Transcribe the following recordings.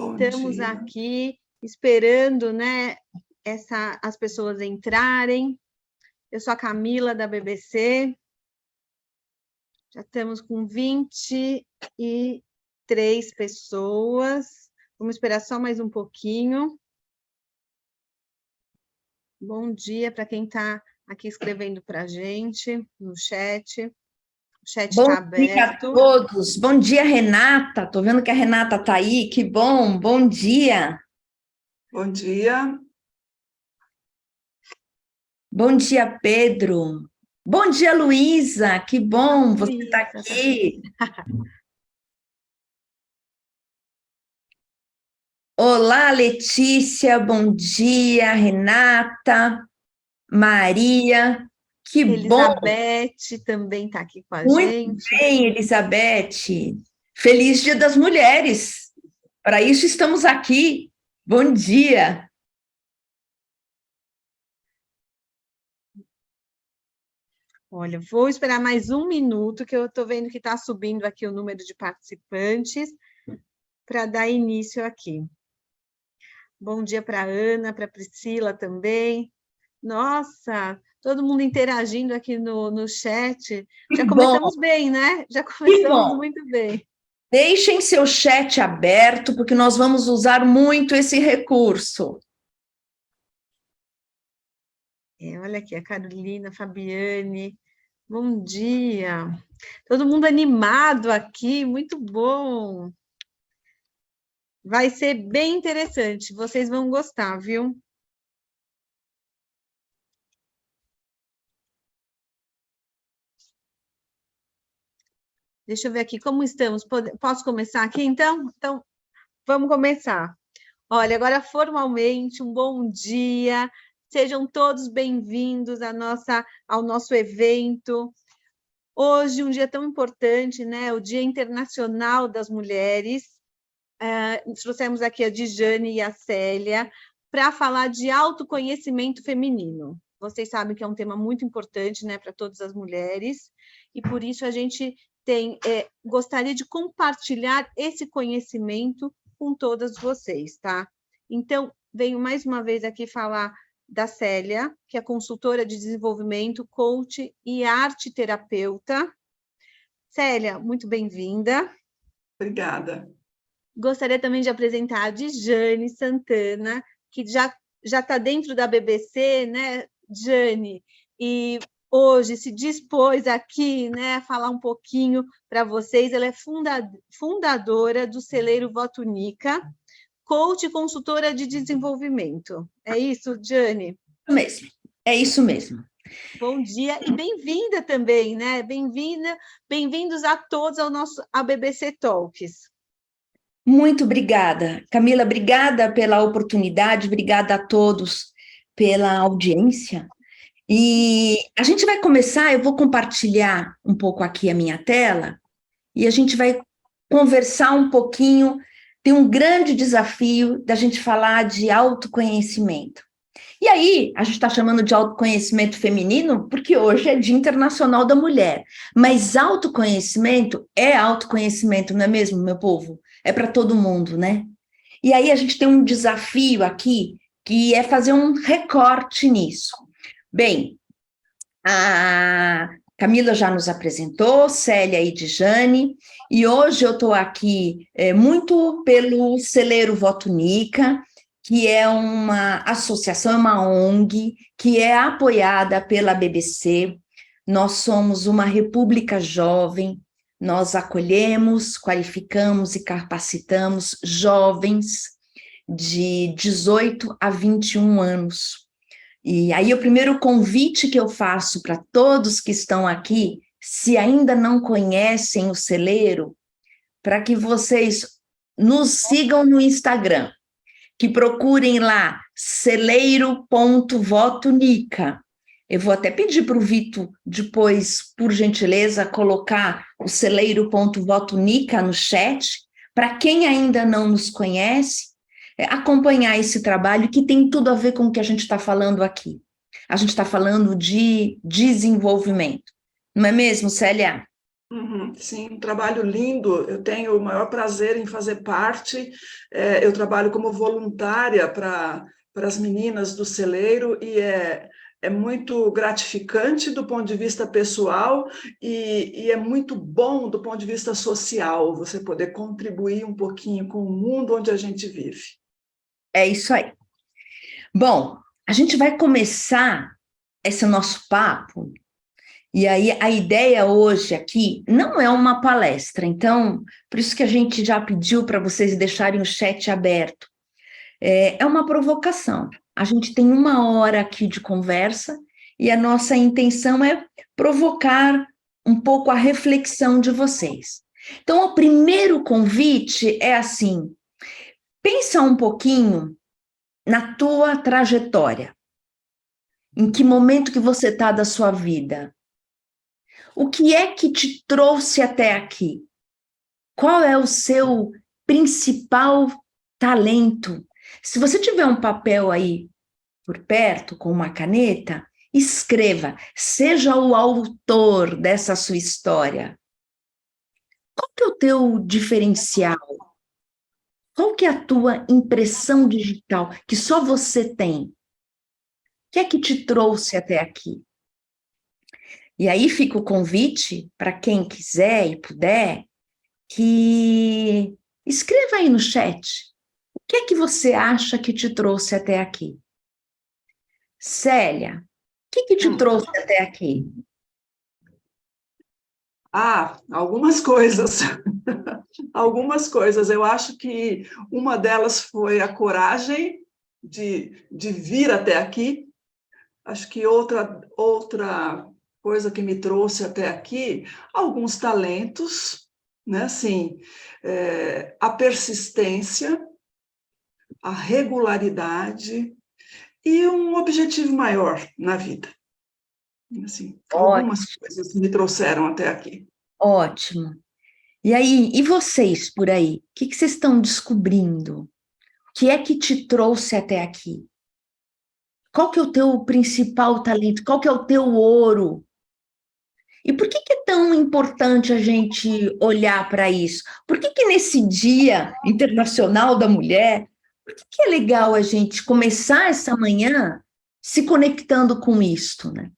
Bom Estamos dia. aqui esperando, né, as pessoas entrarem. Eu sou a Camila, da BBC. Já estamos com 23 pessoas. Vamos esperar só mais um pouquinho. Bom dia para quem está aqui escrevendo para a gente no chat. O chat Bom está dia a aberto. todos. Bom dia, Renata. Estou vendo que a Renata está aí. Que bom. Bom dia. Bom dia. Bom dia, Pedro. Bom dia, Luísa. Que bom você Luísa, está aqui. Olá, Letícia. Bom dia, Renata, Maria. Que bom. Elizabeth também está aqui com a Muito gente. bem, Elizabeth. Feliz Dia das Mulheres. Para isso estamos aqui. Bom dia. Olha, vou esperar mais um minuto, que eu estou vendo que está subindo aqui o número de participantes, para dar início aqui. Bom dia para a Ana, para a Priscila também. Nossa, todo mundo interagindo aqui no chat. Já começamos bem, né? Já começamos muito bem. Deixem seu chat aberto, porque nós vamos usar muito esse recurso. Olha aqui, a Carolina, a Fabiane. Bom dia. Todo mundo animado aqui, muito bom. Vai ser bem interessante, vocês vão gostar, viu? Deixa eu ver aqui como estamos. Posso começar aqui, então? Então, vamos começar. Olha, agora formalmente, um bom dia. Sejam todos bem-vindos ao nosso evento. Hoje, um dia tão importante, né? O Dia Internacional das Mulheres. Trouxemos aqui a Dijane e a Célia para falar de autoconhecimento feminino. Vocês sabem que é um tema muito importante, né, para todas as mulheres, e por isso a gente gostaria de compartilhar esse conhecimento com todas vocês, tá? Então, venho mais uma vez aqui falar da Célia, que é consultora de desenvolvimento, coach e arte terapeuta. Célia, muito bem-vinda. Obrigada. Gostaria também de apresentar a Dijane Santana, que já está dentro da BBC, né, Jane? E hoje se dispôs aqui, né, a falar um pouquinho para vocês. Ela é fundadora do Celeiro Voto Nica, coach e consultora de desenvolvimento. É isso, Jane? É isso mesmo. Bom dia e bem-vinda também, né? Bem-vindos a todos ao BBC Talks. Muito obrigada, Camila, obrigada pela oportunidade, obrigada a todos pela audiência. E a gente vai começar, eu vou compartilhar um pouco aqui a minha tela, e a gente vai conversar um pouquinho. Tem um grande desafio da gente falar de autoconhecimento. E aí, a gente está chamando de autoconhecimento feminino, porque hoje é Dia Internacional da Mulher. Mas autoconhecimento é autoconhecimento, não é mesmo, meu povo? É para todo mundo, né? E aí a gente tem um desafio aqui, que é fazer um recorte nisso. Bem, a Camila já nos apresentou, Célia e Dijane, e hoje eu estou aqui muito pelo Celeiro Voto Nica, que é uma associação, uma ONG, que é apoiada pela BBC. Nós somos uma república jovem, nós acolhemos, qualificamos e capacitamos jovens de 18 a 21 anos. E aí o primeiro convite que eu faço para todos que estão aqui, se ainda não conhecem o Celeiro, para que vocês nos sigam no Instagram, que procurem lá celeiro.votonica. Eu vou até pedir para o Vitor, depois, por gentileza, colocar o celeiro.votonica no chat, para quem ainda não nos conhece, acompanhar esse trabalho que tem tudo a ver com o que a gente está falando aqui. A gente está falando de desenvolvimento. Não é mesmo, Célia? Sim, um trabalho lindo. Eu tenho o maior prazer em fazer parte. Eu trabalho como voluntária para as meninas do celeiro e é muito gratificante do ponto de vista pessoal e é muito bom do ponto de vista social, você poder contribuir um pouquinho com o mundo onde a gente vive. É isso aí. Bom, a gente vai começar esse nosso papo, e aí a ideia hoje aqui não é uma palestra, então, por isso que a gente já pediu para vocês deixarem o chat aberto. É uma provocação. A gente tem 1 hora aqui de conversa e a nossa intenção é provocar um pouco a reflexão de vocês. Então, o primeiro convite é assim: pensa um pouquinho na tua trajetória. Em que momento que você está da sua vida? O que é que te trouxe até aqui? Qual é o seu principal talento? Se você tiver um papel aí por perto, com uma caneta, escreva, seja o autor dessa sua história. Qual que é o teu diferencial? Qual que é a tua impressão digital que só você tem? O que é que te trouxe até aqui? E aí fica o convite para quem quiser e puder, que escreva aí no chat. O que é que você acha que te trouxe até aqui? Célia, o que te trouxe até aqui? Algumas coisas. Algumas coisas. Eu acho que uma delas foi a coragem de vir até aqui. Acho que outra coisa que me trouxe até aqui, alguns talentos, né? Assim, a persistência, a regularidade e um objetivo maior na vida. Assim, algumas coisas me trouxeram até aqui. Ótimo. E aí, e vocês por aí? O que vocês estão descobrindo? O que é que te trouxe até aqui? Qual que é o teu principal talento? Qual que é o teu ouro? E por que é tão importante a gente olhar para isso? Por que nesse Dia Internacional da Mulher, por que é legal a gente começar essa manhã se conectando com isto, né?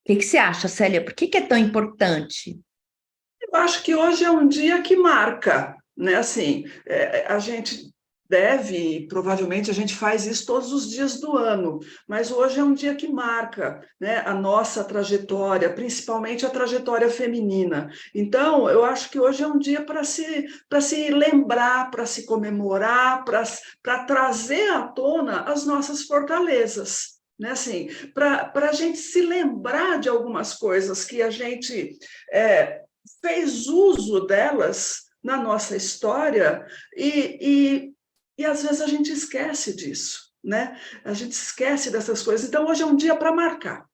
O que você acha, Célia? Por que é tão importante? Eu acho que hoje é um dia que marca, né? Assim, a gente deve, provavelmente a gente faz isso todos os dias do ano, mas hoje é um dia que marca, né, a nossa trajetória, principalmente a trajetória feminina. Então, eu acho que hoje é um dia para se lembrar, para se comemorar, para trazer à tona as nossas fortalezas. Né, assim, para a gente se lembrar de algumas coisas que a gente fez uso delas na nossa história e às vezes a gente esquece disso, né? A gente esquece dessas coisas. Então, hoje é um dia para marcar.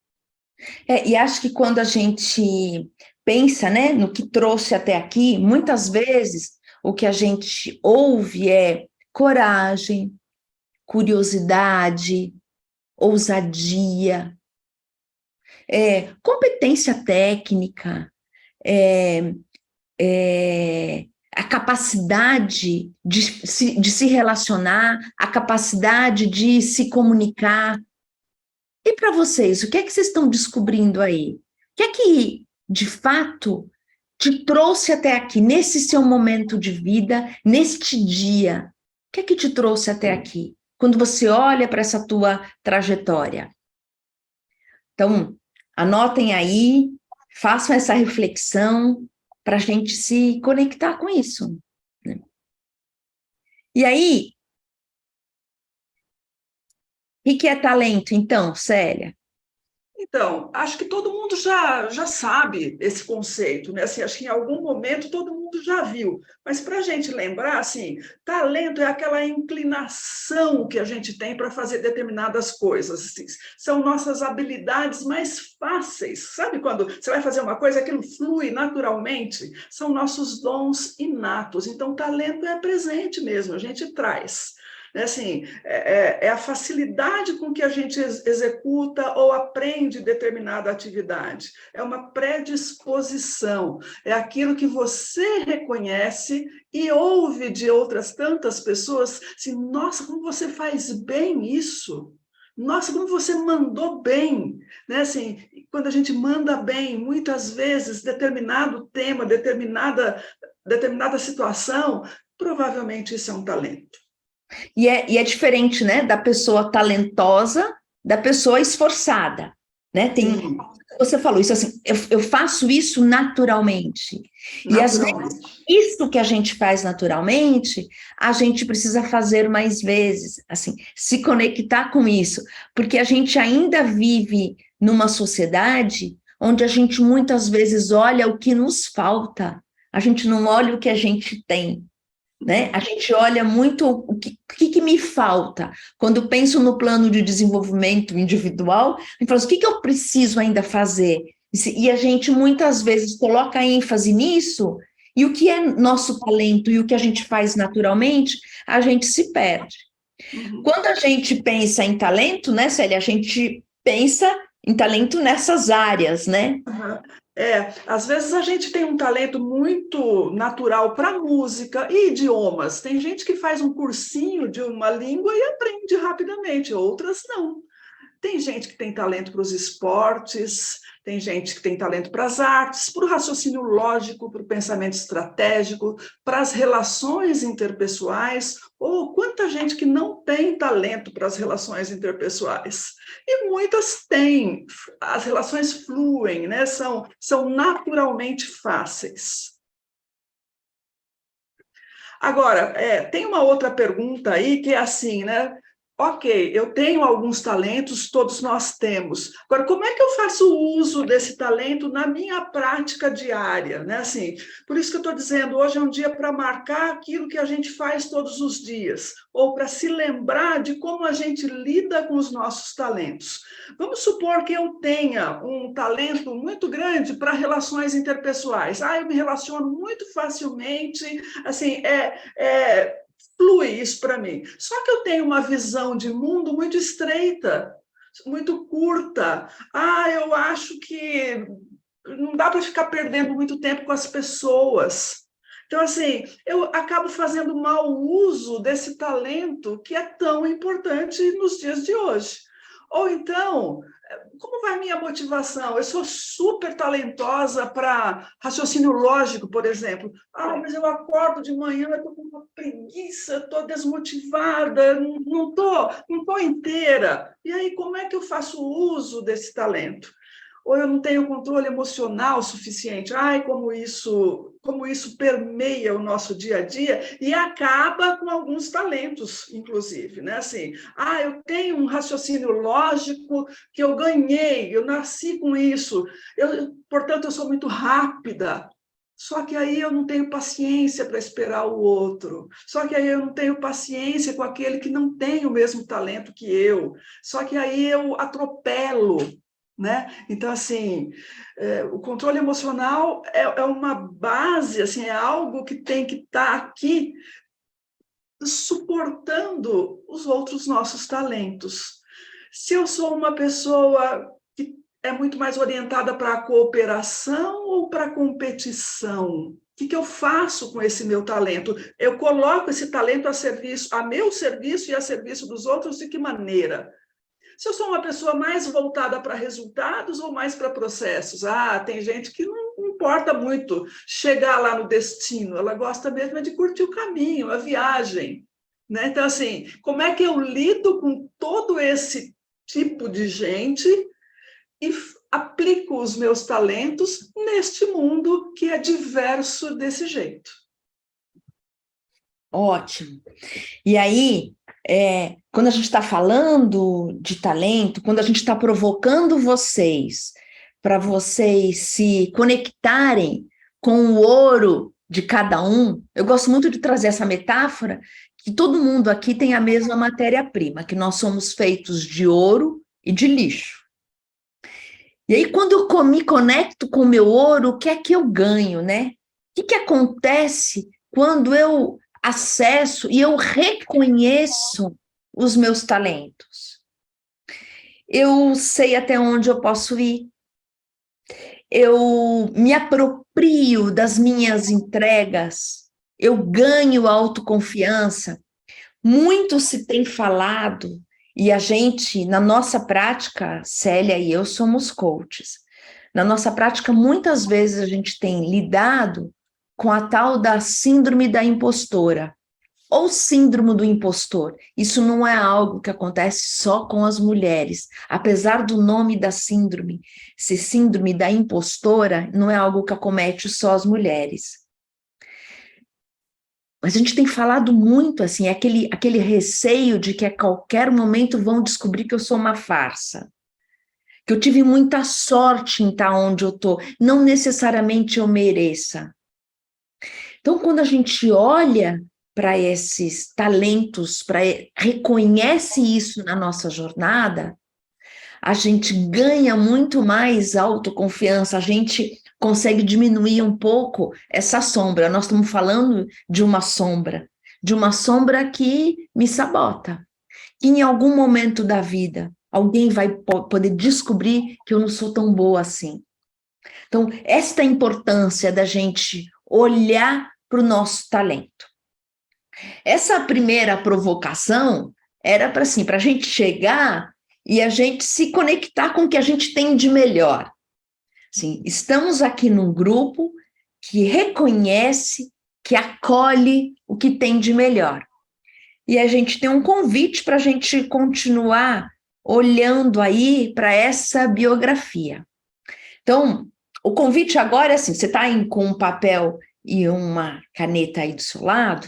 E acho que quando a gente pensa, né, no que trouxe até aqui, muitas vezes o que a gente ouve é coragem, curiosidade, ousadia, competência técnica, a capacidade de se relacionar, a capacidade de se comunicar. E para vocês, o que é que vocês estão descobrindo aí? O que é que, de fato, te trouxe até aqui, nesse seu momento de vida, neste dia? O que é que te trouxe até aqui, quando você olha para essa tua trajetória? Então, anotem aí, façam essa reflexão para a gente se conectar com isso, né? E aí, o que é talento, então, Célia? Então, acho que todo mundo já sabe esse conceito, né? Assim, acho que em algum momento todo mundo já viu. Mas para a gente lembrar, assim, talento é aquela inclinação que a gente tem para fazer determinadas coisas. Assim, são nossas habilidades mais fáceis. Sabe quando você vai fazer uma coisa, aquilo flui naturalmente? São nossos dons inatos. Então, talento é presente mesmo, a gente traz. Assim, é a facilidade com que a gente executa ou aprende determinada atividade. É uma predisposição, é aquilo que você reconhece e ouve de outras tantas pessoas, assim, nossa, como você faz bem isso. Nossa, como você mandou bem, né? Assim, quando a gente manda bem, muitas vezes, determinado tema, determinada situação, provavelmente isso é um talento. E é diferente, né, da pessoa talentosa, da pessoa esforçada, né? Sim, Você falou isso assim, eu faço isso naturalmente. E às vezes, naturalmente. isso que a gente faz naturalmente, a gente precisa fazer mais vezes, assim, se conectar com isso, porque a gente ainda vive numa sociedade onde a gente muitas vezes olha o que nos falta, a gente não olha o que a gente tem. Né? A gente olha muito o que me falta. Quando penso no plano de desenvolvimento individual, a gente fala, o que eu preciso ainda fazer? E a gente muitas vezes coloca ênfase nisso, e o que é nosso talento e o que a gente faz naturalmente, a gente se perde. Uhum. Quando a gente pensa em talento, né, Célia, a gente pensa em talento nessas áreas, né? Uhum. Às vezes a gente tem um talento muito natural para música e idiomas. Tem gente que faz um cursinho de uma língua e aprende rapidamente, outras não. Tem gente que tem talento para os esportes, tem gente que tem talento para as artes, para o raciocínio lógico, para o pensamento estratégico, para as relações interpessoais, ou quanta gente que não tem talento para as relações interpessoais. E muitas têm, as relações fluem, né? São naturalmente fáceis. Agora, tem uma outra pergunta aí que é assim, né? Ok, eu tenho alguns talentos, todos nós temos. Agora, como é que eu faço uso desse talento na minha prática diária, né? Assim, por isso que eu estou dizendo, hoje é um dia para marcar aquilo que a gente faz todos os dias, ou para se lembrar de como a gente lida com os nossos talentos. Vamos supor que eu tenha um talento muito grande para relações interpessoais. Eu me relaciono muito facilmente, assim, flui isso para mim. Só que eu tenho uma visão de mundo muito estreita, muito curta. Eu acho que não dá para ficar perdendo muito tempo com as pessoas. Então, assim, eu acabo fazendo mau uso desse talento que é tão importante nos dias de hoje. Ou então, como vai a minha motivação? Eu sou super talentosa para raciocínio lógico, por exemplo. Mas eu acordo de manhã, eu estou com uma preguiça, estou desmotivada, não tô inteira. E aí, como é que eu faço uso desse talento? Ou eu não tenho controle emocional suficiente. Como isso permeia o nosso dia a dia e acaba com alguns talentos, inclusive, né? Assim, eu tenho um raciocínio lógico que eu ganhei, eu nasci com isso, portanto, eu sou muito rápida. Só que aí eu não tenho paciência para esperar o outro. Só que aí eu não tenho paciência com aquele que não tem o mesmo talento que eu. Só que aí eu atropelo. Né? Então, assim, o controle emocional é uma base, assim, é algo que tem que estar aqui suportando os outros nossos talentos. Se eu sou uma pessoa que é muito mais orientada para a cooperação ou para a competição, o que eu faço com esse meu talento? Eu coloco esse talento a meu serviço e a serviço dos outros de que maneira? Se eu sou uma pessoa mais voltada para resultados ou mais para processos? Tem gente que não importa muito chegar lá no destino, ela gosta mesmo de curtir o caminho, a viagem. Né? Então, assim, como é que eu lido com todo esse tipo de gente e aplico os meus talentos neste mundo que é diverso desse jeito? Ótimo. E aí, quando a gente está falando de talento, quando a gente está provocando vocês para vocês se conectarem com o ouro de cada um, eu gosto muito de trazer essa metáfora que todo mundo aqui tem a mesma matéria-prima, que nós somos feitos de ouro e de lixo. E aí, quando eu me conecto com o meu ouro, o que é que eu ganho, né? O que acontece quando eu acesso e eu reconheço os meus talentos. Eu sei até onde eu posso ir. Eu me aproprio das minhas entregas. Eu ganho autoconfiança. Muito se tem falado, e a gente, na nossa prática, Célia e eu somos coaches. Na nossa prática, muitas vezes a gente tem lidado com a tal da síndrome da impostora, ou síndrome do impostor. Isso não é algo que acontece só com as mulheres. Apesar do nome da síndrome ser síndrome da impostora, não é algo que acomete só as mulheres. Mas a gente tem falado muito, assim, aquele receio de que a qualquer momento vão descobrir que eu sou uma farsa, que eu tive muita sorte em estar onde eu estou, não necessariamente eu mereça. Então, quando a gente olha para esses talentos, reconhece isso na nossa jornada, a gente ganha muito mais autoconfiança, a gente consegue diminuir um pouco essa sombra. Nós estamos falando de uma sombra que me sabota, que em algum momento da vida alguém vai poder descobrir que eu não sou tão boa assim. Então, esta é a importância da gente olhar para o nosso talento. Essa primeira provocação era para assim, para a gente chegar e a gente se conectar com o que a gente tem de melhor. Assim, estamos aqui num grupo que reconhece, que acolhe o que tem de melhor. E a gente tem um convite para a gente continuar olhando aí para essa biografia. Então, o convite agora é assim, você está com um papel e uma caneta aí do seu lado,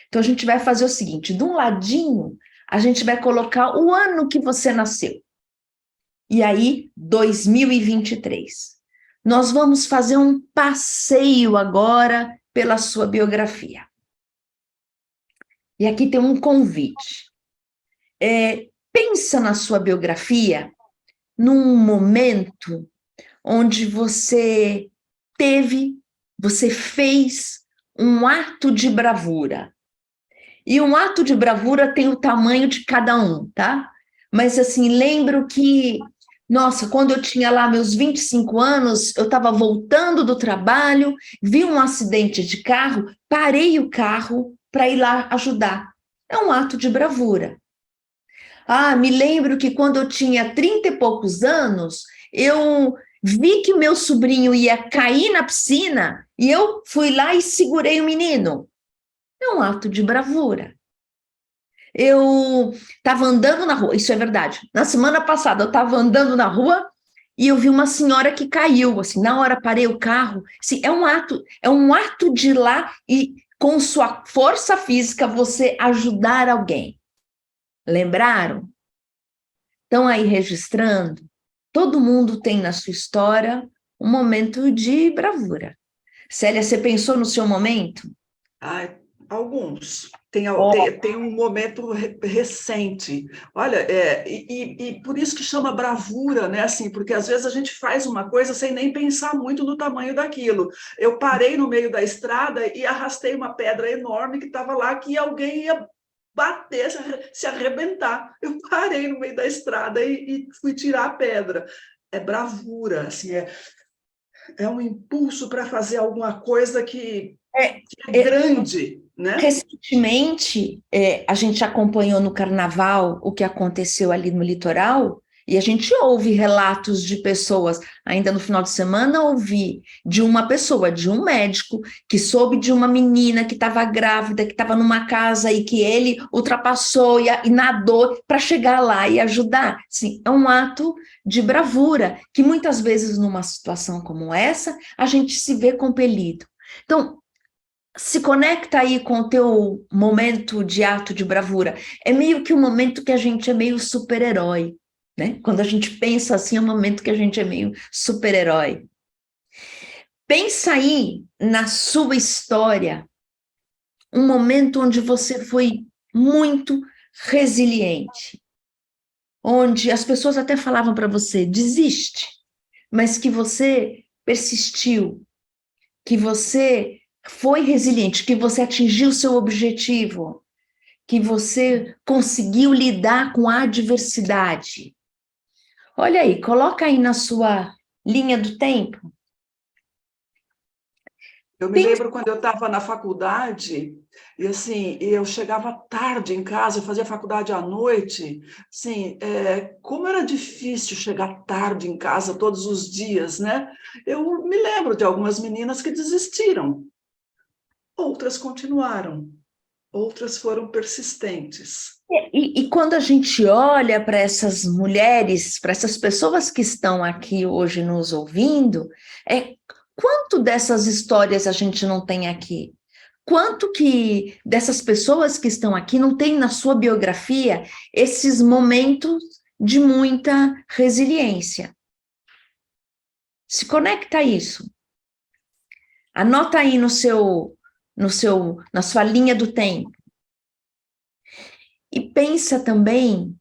então a gente vai fazer o seguinte, de um ladinho, a gente vai colocar o ano que você nasceu. E aí, 2023. Nós vamos fazer um passeio agora pela sua biografia. E aqui tem um convite. Pensa na sua biografia num momento onde você fez um ato de bravura. E um ato de bravura tem o tamanho de cada um, tá? Mas, assim, lembro que, nossa, quando eu tinha lá meus 25 anos, eu estava voltando do trabalho, vi um acidente de carro, parei o carro para ir lá ajudar. É um ato de bravura. Ah, me lembro que quando eu tinha 30 e poucos anos, eu vi que meu sobrinho ia cair na piscina e eu fui lá e segurei o menino. É um ato de bravura. Eu estava andando na rua, isso é verdade. Na semana passada, eu estava andando na rua e eu vi uma senhora que caiu. Assim, na hora parei o carro. Assim, é um ato de ir lá e, com sua força física, você ajudar alguém. Lembraram? Estão aí registrando? Todo mundo tem na sua história um momento de bravura. Célia, você pensou no seu momento? Alguns. Tem um momento recente. Olha, e por isso que chama bravura, né? Assim, porque às vezes a gente faz uma coisa sem nem pensar muito no tamanho daquilo. Eu parei no meio da estrada e arrastei uma pedra enorme que estava lá, que alguém ia bater, se arrebentar. Eu parei no meio da estrada e fui tirar a pedra. É bravura, assim, é um impulso para fazer alguma coisa que é grande, né? Recentemente, a gente acompanhou no Carnaval o que aconteceu ali no litoral, e a gente ouve relatos de pessoas, ainda no final de semana ouvi de uma pessoa, de um médico, que soube de uma menina que estava grávida, que estava numa casa e que ele ultrapassou e nadou para chegar lá e ajudar. Sim, é um ato de bravura, que muitas vezes numa situação como essa, a gente se vê compelido. Então, se conecta aí com o teu momento de ato de bravura. É meio que um momento que a gente é meio super-herói, né? Quando a gente pensa assim, é um momento que a gente é meio super-herói. Pensa aí na sua história, um momento onde você foi muito resiliente, onde as pessoas até falavam para você, desiste, mas que você persistiu, que você foi resiliente, que você atingiu o seu objetivo, que você conseguiu lidar com a adversidade. Olha aí, coloca aí na sua linha do tempo. Eu me lembro quando eu estava na faculdade, e assim, eu chegava tarde em casa, eu fazia faculdade à noite, assim, como era difícil chegar tarde em casa todos os dias, né? Eu me lembro de algumas meninas que desistiram, outras continuaram, outras foram persistentes. E quando a gente olha para essas mulheres, para essas pessoas que estão aqui hoje nos ouvindo, quanto dessas histórias a gente não tem aqui? Quanto que dessas pessoas que estão aqui não tem na sua biografia esses momentos de muita resiliência? Se conecta a isso. Anota aí na sua linha do tempo. E pensa também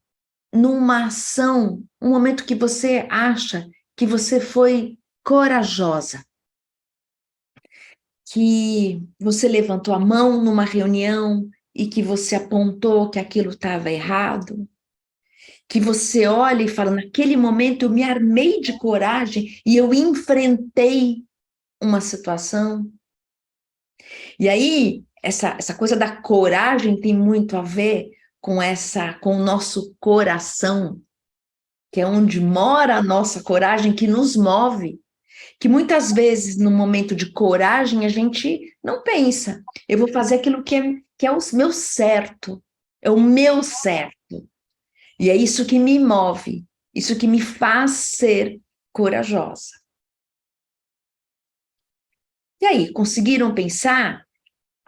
numa ação, um momento que você acha que você foi corajosa, que você levantou a mão numa reunião e que você apontou que aquilo estava errado, que você olha e fala, naquele momento eu me armei de coragem e eu enfrentei uma situação. E aí, essa coisa da coragem tem muito a ver com o nosso coração, que é onde mora a nossa coragem, que nos move, que muitas vezes, no momento de coragem, a gente não pensa, eu vou fazer aquilo que é o meu certo, é o meu certo. E é isso que me move, isso que me faz ser corajosa. E aí, conseguiram pensar?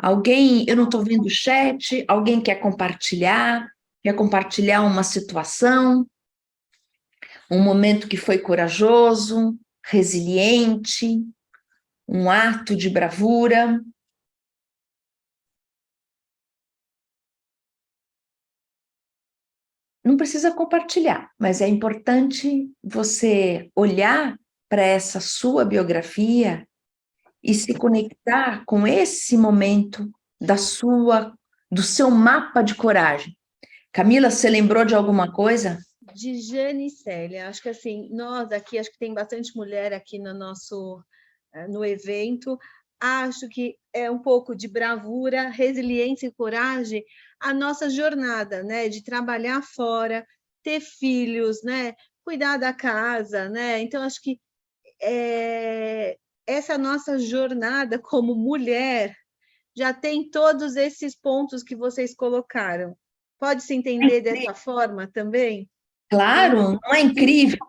Alguém, eu não estou vendo o chat, alguém quer compartilhar uma situação, um momento que foi corajoso, resiliente, um ato de bravura. Não precisa compartilhar, mas é importante você olhar para essa sua biografia e se conectar com esse momento do seu mapa de coragem. Camila, você lembrou de alguma coisa? De Jane Célia, acho que assim, nós aqui, acho que tem bastante mulher aqui no evento, acho que é um pouco de bravura, resiliência e coragem, a nossa jornada, né, de trabalhar fora, ter filhos, né, cuidar da casa, né, então acho que essa nossa jornada como mulher já tem todos esses pontos que vocês colocaram. Pode se entender dessa forma também? Claro, não é incrível?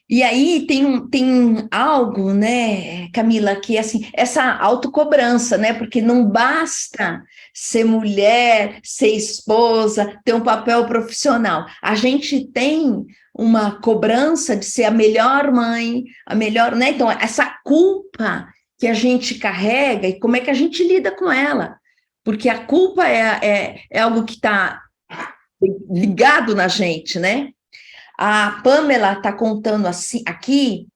E aí tem algo, né, Camila, que assim, essa autocobrança, né? Porque não basta ser mulher, ser esposa, ter um papel profissional. A gente tem uma cobrança de ser a melhor mãe, a melhor, né? Então, essa culpa que a gente carrega e como é que a gente lida com ela? Porque a culpa é algo que está ligado na gente, né? A Pamela está contando assim, aqui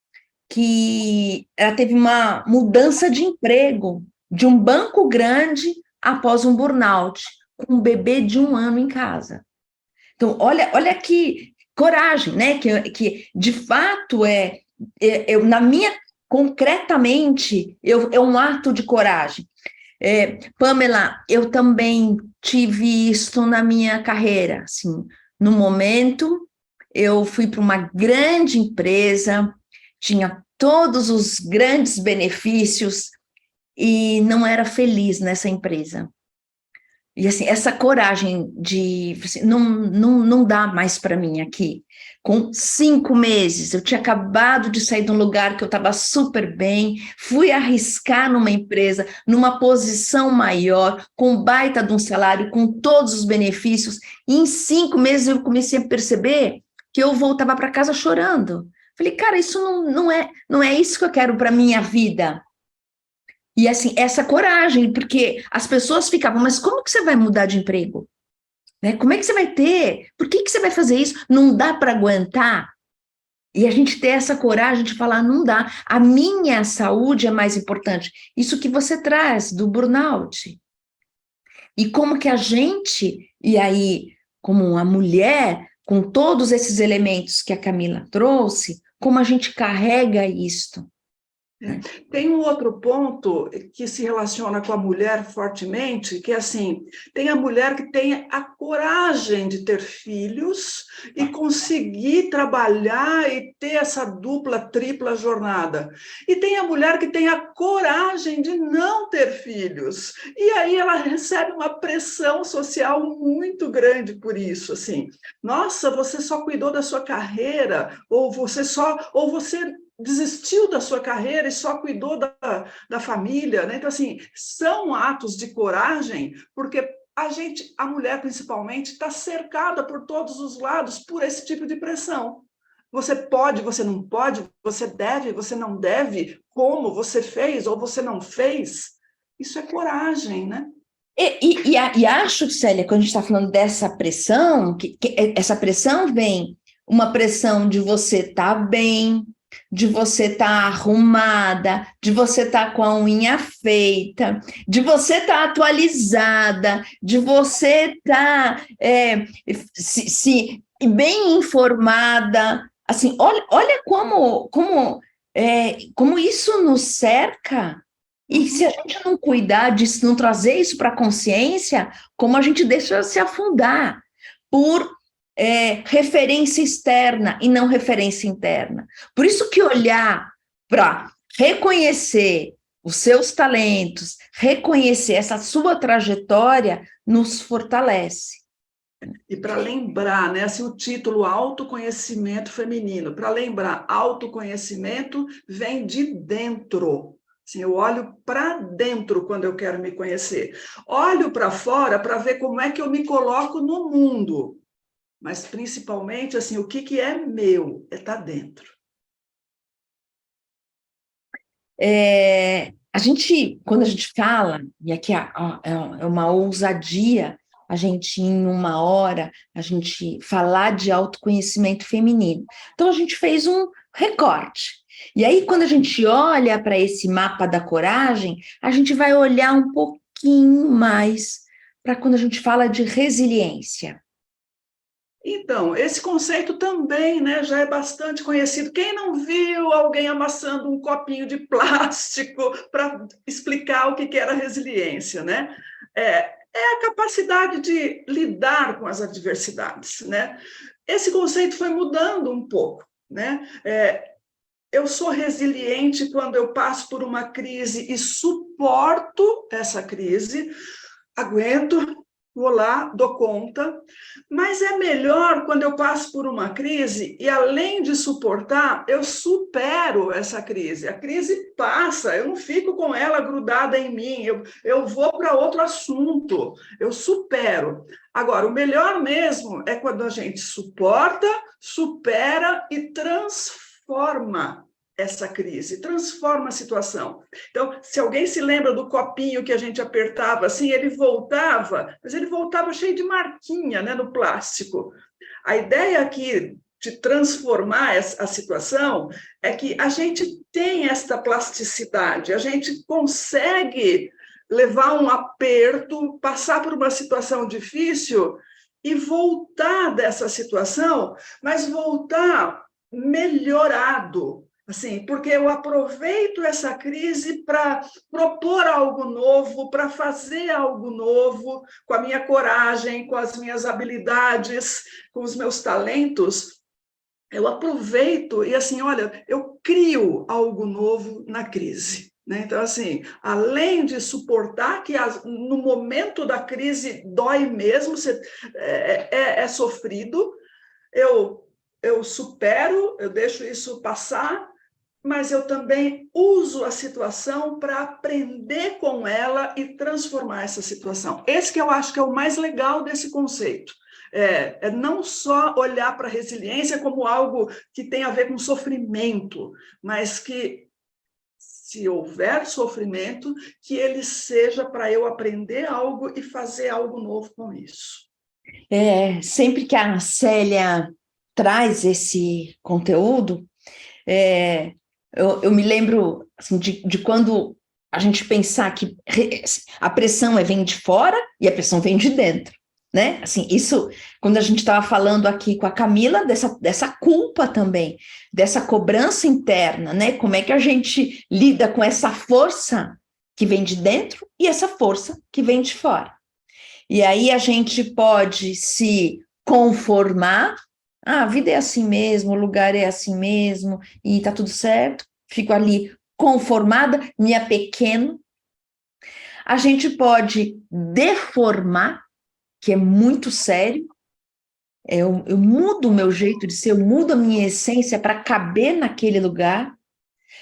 que ela teve uma mudança de emprego de um banco grande após um burnout, com um bebê de 1 ano em casa. Então, olha que coragem, né? Que de fato concretamente, é um ato de coragem. Pamela, eu também tive isso na minha carreira, assim, no momento eu fui para uma grande empresa, tinha todos os grandes benefícios e não era feliz nessa empresa. E assim, essa coragem de assim, não dá mais para mim aqui. Com 5 meses, eu tinha acabado de sair de um lugar que eu estava super bem, fui arriscar numa empresa, numa posição maior, com baita de um salário, com todos os benefícios, e em 5 meses eu comecei a perceber que eu voltava para casa chorando. Falei, cara, isso não é isso que eu quero para a minha vida. E assim, essa coragem, porque as pessoas ficavam, mas como que você vai mudar de emprego? Né? Como é que você vai ter? Por que você vai fazer isso? Não dá para aguentar? E a gente ter essa coragem de falar, não dá, a minha saúde é mais importante. Isso que você traz do burnout. E como que a gente, e aí, como a mulher, com todos esses elementos que a Camila trouxe, como a gente carrega isto? Tem um outro ponto que se relaciona com a mulher fortemente, que é assim, tem a mulher que tem a coragem de ter filhos e conseguir trabalhar e ter essa dupla, tripla jornada. E tem a mulher que tem a coragem de não ter filhos. E aí ela recebe uma pressão social muito grande por isso, assim. Nossa, você só cuidou da sua carreira, ou você desistiu da sua carreira e só cuidou da família, né? Então, assim, são atos de coragem, porque a mulher principalmente, está cercada por todos os lados por esse tipo de pressão. Você pode, você não pode, você deve, você não deve, como você fez ou você não fez. Isso é coragem, né? E acho, Célia, quando a gente está falando dessa pressão, que essa pressão vem uma pressão de você estar bem, de você estar arrumada, de você estar com a unha feita, de você estar atualizada, de você estar bem informada. Assim, olha como isso nos cerca. E se a gente não cuidar disso, não trazer isso para a consciência, como a gente deixa se afundar por referência externa e não referência interna. Por isso que olhar para reconhecer os seus talentos, reconhecer essa sua trajetória, nos fortalece. E para lembrar, né, assim, o título Autoconhecimento Feminino, para lembrar, autoconhecimento vem de dentro. Assim, eu olho para dentro quando eu quero me conhecer. Olho para fora para ver como é que eu me coloco no mundo. Mas, principalmente, assim, o que é meu? Está dentro. Quando a gente fala, e aqui é uma ousadia, a gente, em uma hora, a gente falar de autoconhecimento feminino. Então, a gente fez um recorte. E aí, quando a gente olha para esse mapa da coragem, a gente vai olhar um pouquinho mais para quando a gente fala de resiliência. Então, esse conceito também, né, já é bastante conhecido. Quem não viu alguém amassando um copinho de plástico para explicar o que era resiliência, né? É a capacidade de lidar com as adversidades, né? Esse conceito foi mudando um pouco, né? Eu sou resiliente quando eu passo por uma crise e suporto essa crise, aguento, vou lá, dou conta, mas é melhor quando eu passo por uma crise e, além de suportar, eu supero essa crise. A crise passa, eu não fico com ela grudada em mim, eu vou para outro assunto, eu supero. Agora, o melhor mesmo é quando a gente suporta, supera e transforma essa crise, transforma a situação. Então, se alguém se lembra do copinho que a gente apertava assim, ele voltava, mas ele voltava cheio de marquinha, né, no plástico. A ideia aqui de transformar a situação é que a gente tem esta plasticidade, a gente consegue levar um aperto, passar por uma situação difícil e voltar dessa situação, mas voltar melhorado. Assim, porque eu aproveito essa crise para propor algo novo, para fazer algo novo, com a minha coragem, com as minhas habilidades, com os meus talentos. Eu aproveito e, assim, olha, eu crio algo novo na crise. Né? Então, assim, além de suportar que no momento da crise dói mesmo, é sofrido, eu supero, eu deixo isso passar, mas eu também uso a situação para aprender com ela e transformar essa situação. Esse que eu acho que é o mais legal desse conceito. É não só olhar para a resiliência como algo que tem a ver com sofrimento, mas que, se houver sofrimento, que ele seja para eu aprender algo e fazer algo novo com isso. Sempre que a Célia traz esse conteúdo, eu me lembro assim, de quando a gente pensar que a pressão vem de fora e a pressão vem de dentro, né? Assim, isso, quando a gente estava falando aqui com a Camila, dessa culpa também, dessa cobrança interna, né? Como é que a gente lida com essa força que vem de dentro e essa força que vem de fora. E aí a gente pode se conformar, a vida é assim mesmo, o lugar é assim mesmo, e tá tudo certo, fico ali conformada, me apequeno. A gente pode deformar, que é muito sério, eu mudo o meu jeito de ser, eu mudo a minha essência para caber naquele lugar.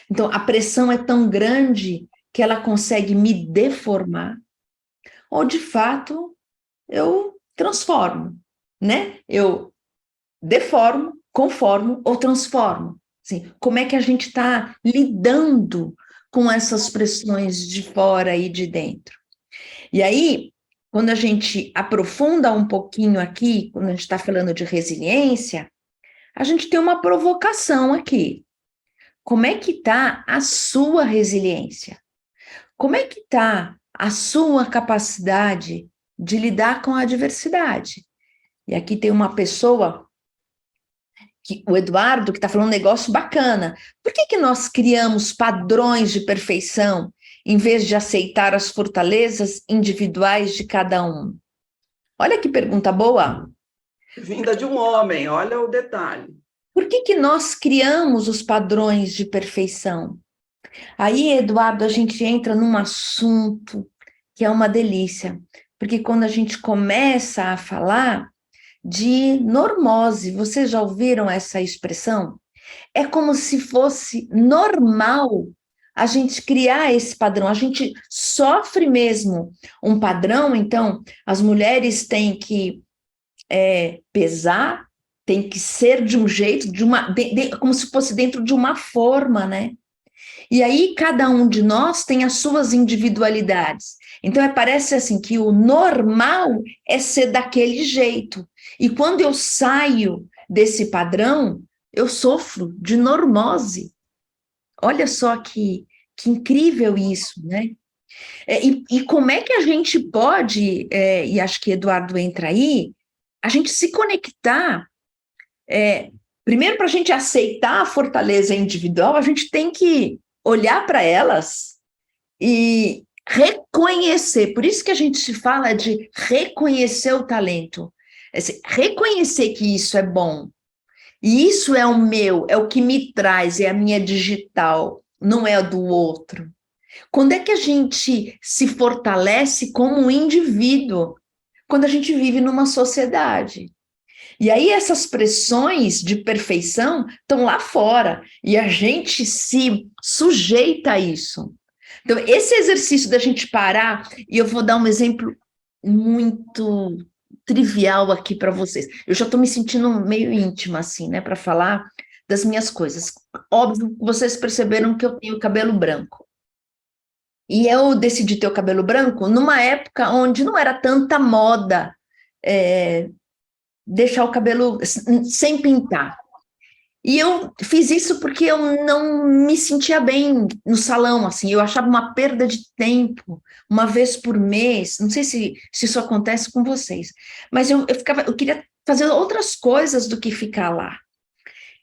Então, a pressão é tão grande que ela consegue me deformar, ou de fato eu transformo, né? Eu deformo, conformo ou transformo. Assim, como é que a gente está lidando com essas pressões de fora e de dentro? E aí, quando a gente aprofunda um pouquinho aqui, quando a gente está falando de resiliência, a gente tem uma provocação aqui. Como é que está a sua resiliência? Como é que está a sua capacidade de lidar com a adversidade? E aqui tem uma pessoa, o Eduardo, que está falando um negócio bacana. Por que nós criamos padrões de perfeição em vez de aceitar as fortalezas individuais de cada um? Olha que pergunta boa. Vinda de um homem, olha o detalhe. Por que nós criamos os padrões de perfeição? Aí, Eduardo, a gente entra num assunto que é uma delícia, porque quando a gente começa a falar de normose, vocês já ouviram essa expressão? É como se fosse normal a gente criar esse padrão, a gente sofre mesmo um padrão, então as mulheres têm que pesar, tem que ser de um jeito, como se fosse dentro de uma forma, né? E aí cada um de nós tem as suas individualidades. Então parece assim que o normal é ser daquele jeito. E quando eu saio desse padrão, eu sofro de normose. Olha só que incrível isso, né? E como é que a gente pode, e acho que Eduardo entra aí, a gente se conectar. Primeiro, para a gente aceitar a fortaleza individual, a gente tem que olhar para elas e reconhecer. Por isso que a gente se fala de reconhecer o talento. Reconhecer que isso é bom. E isso é o meu, é o que me traz, é a minha digital, não é a do outro. Quando é que a gente se fortalece como um indivíduo? Quando a gente vive numa sociedade. E aí essas pressões de perfeição estão lá fora, e a gente se sujeita a isso. Então, esse exercício da gente parar, e eu vou dar um exemplo muito trivial aqui para vocês. Eu já estou me sentindo meio íntima, assim, né, para falar das minhas coisas. Óbvio, vocês perceberam que eu tenho cabelo branco. E eu decidi ter o cabelo branco numa época onde não era tanta moda deixar o cabelo sem pintar. E eu fiz isso porque eu não me sentia bem no salão, assim, eu achava uma perda de tempo, uma vez por mês, não sei se isso acontece com vocês, mas eu queria fazer outras coisas do que ficar lá.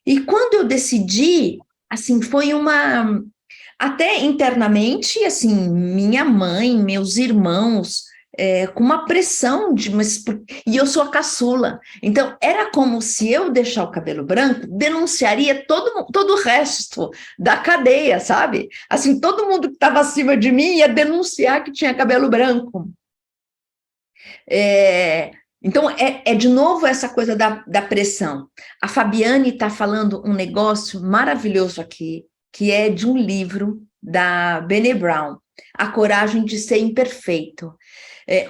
E quando eu decidi, assim, foi até internamente, assim, minha mãe, meus irmãos, com uma pressão e eu sou a caçula, então era como se eu deixar o cabelo branco, denunciaria todo o resto da cadeia, sabe? Assim, todo mundo que estava acima de mim ia denunciar que tinha cabelo branco. Então, de novo essa coisa da pressão. A Fabiane está falando um negócio maravilhoso aqui, que é de um livro da Brené Brown, A Coragem de Ser Imperfeito.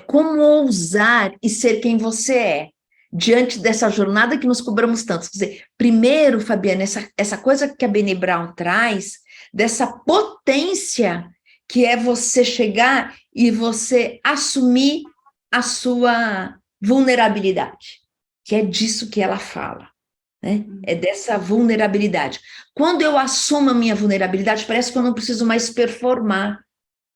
Como ousar e ser quem você é, diante dessa jornada que nos cobramos tanto. Quer dizer, primeiro, Fabiana, essa coisa que a Brené Brown traz, dessa potência que é você chegar e você assumir a sua vulnerabilidade, que é disso que ela fala. né? É dessa vulnerabilidade. Quando eu assumo a minha vulnerabilidade, parece que eu não preciso mais performar.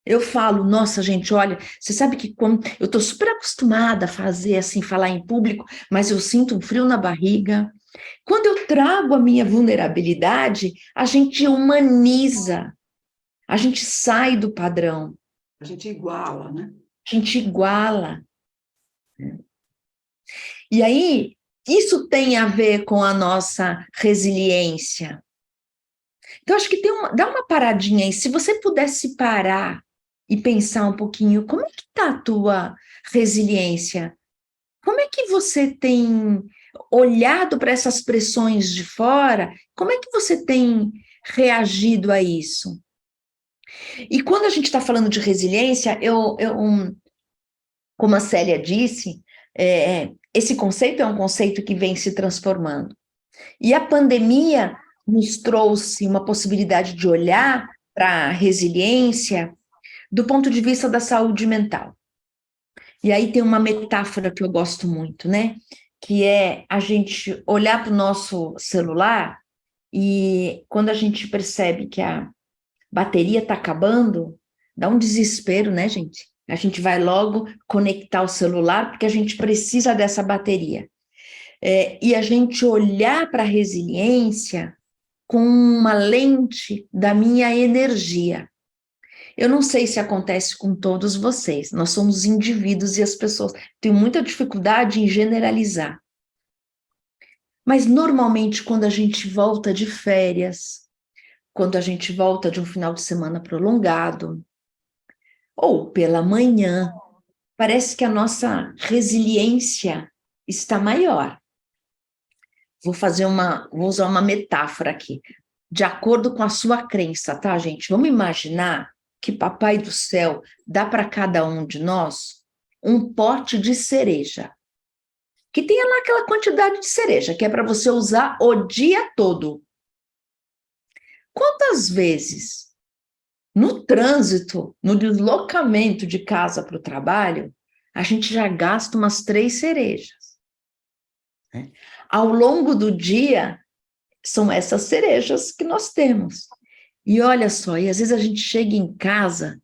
Eu falo, nossa, gente, olha, você sabe que eu estou super acostumada a fazer assim, falar em público, mas eu sinto um frio na barriga. Quando eu trago a minha vulnerabilidade, a gente humaniza, a gente sai do padrão, A gente iguala, né? a gente iguala. E aí, isso tem a ver com a nossa resiliência. Então, acho que dá uma paradinha aí. Se você pudesse parar e pensar um pouquinho, como é que está a tua resiliência? Como é que você tem olhado para essas pressões de fora? Como é que você tem reagido a isso? E quando a gente está falando de resiliência, como a Célia disse, esse conceito é um conceito que vem se transformando. E a pandemia nos trouxe uma possibilidade de olhar para a resiliência do ponto de vista da saúde mental. E aí tem uma metáfora que eu gosto muito, né? Que é a gente olhar para o nosso celular e quando a gente percebe que a bateria está acabando, dá um desespero, né, gente? A gente vai logo conectar o celular porque a gente precisa dessa bateria. E a gente olhar para a resiliência com uma lente da minha energia. Eu não sei se acontece com todos vocês, nós somos indivíduos e as pessoas têm muita dificuldade em generalizar. Mas normalmente quando a gente volta de férias, quando a gente volta de um final de semana prolongado, ou pela manhã, parece que a nossa resiliência está maior. Vou usar uma metáfora aqui, de acordo com a sua crença, tá, gente? Vamos imaginar que Papai do Céu dá para cada um de nós um pote de cereja, que tenha lá aquela quantidade de cereja, que é para você usar o dia todo. Quantas vezes, no trânsito, no deslocamento de casa para o trabalho, a gente já gasta umas 3 cerejas, né? Ao longo do dia, são essas cerejas que nós temos. E olha só, e às vezes a gente chega em casa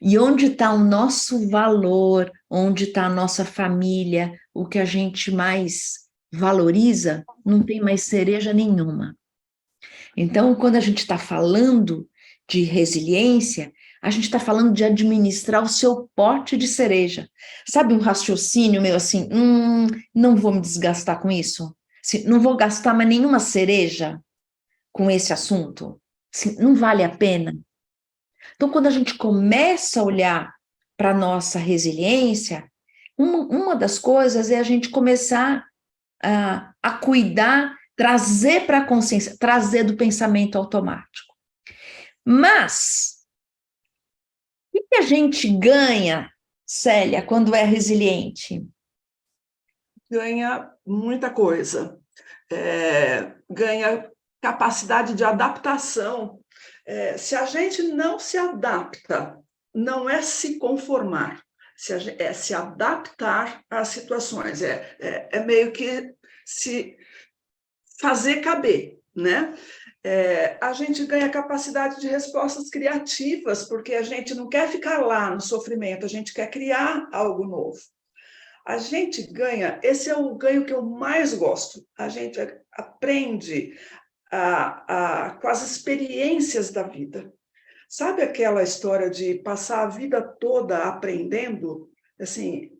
e onde está o nosso valor, onde está a nossa família, o que a gente mais valoriza, não tem mais cereja nenhuma. Então, quando a gente está falando de resiliência, a gente está falando de administrar o seu pote de cereja. Sabe um raciocínio meio assim, não vou me desgastar com isso? Não vou gastar mais nenhuma cereja com esse assunto? Não vale a pena? Então, quando a gente começa a olhar para a nossa resiliência, uma das coisas é a gente começar a cuidar, trazer para a consciência, trazer do pensamento automático. Mas, o que a gente ganha, Célia, quando é resiliente? Ganha muita coisa. Ganha capacidade de adaptação. Se a gente não se adapta, não é se conformar, é se adaptar às situações, meio que se fazer caber, né? A gente ganha capacidade de respostas criativas, porque a gente não quer ficar lá no sofrimento, a gente quer criar algo novo. A gente ganha, esse é o ganho que eu mais gosto, a gente aprende com as experiências da vida. Sabe aquela história de passar a vida toda aprendendo? Assim,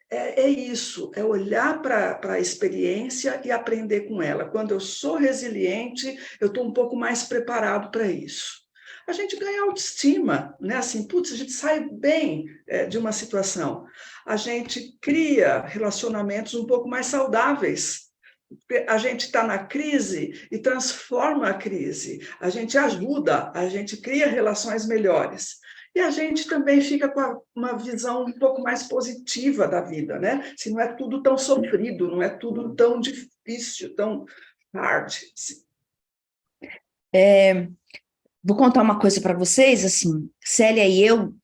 é isso, é olhar para a experiência e aprender com ela. Quando eu sou resiliente, eu estou um pouco mais preparado para isso. A gente ganha autoestima, né? Assim, putz, a gente sai bem de uma situação. A gente cria relacionamentos um pouco mais saudáveis. A gente está na crise e transforma a crise. A gente ajuda, a gente cria relações melhores. E a gente também fica com uma visão um pouco mais positiva da vida, né? Se não é tudo tão sofrido, não é tudo tão difícil, tão hard. Assim. Vou contar uma coisa para vocês, assim, Célia e eu,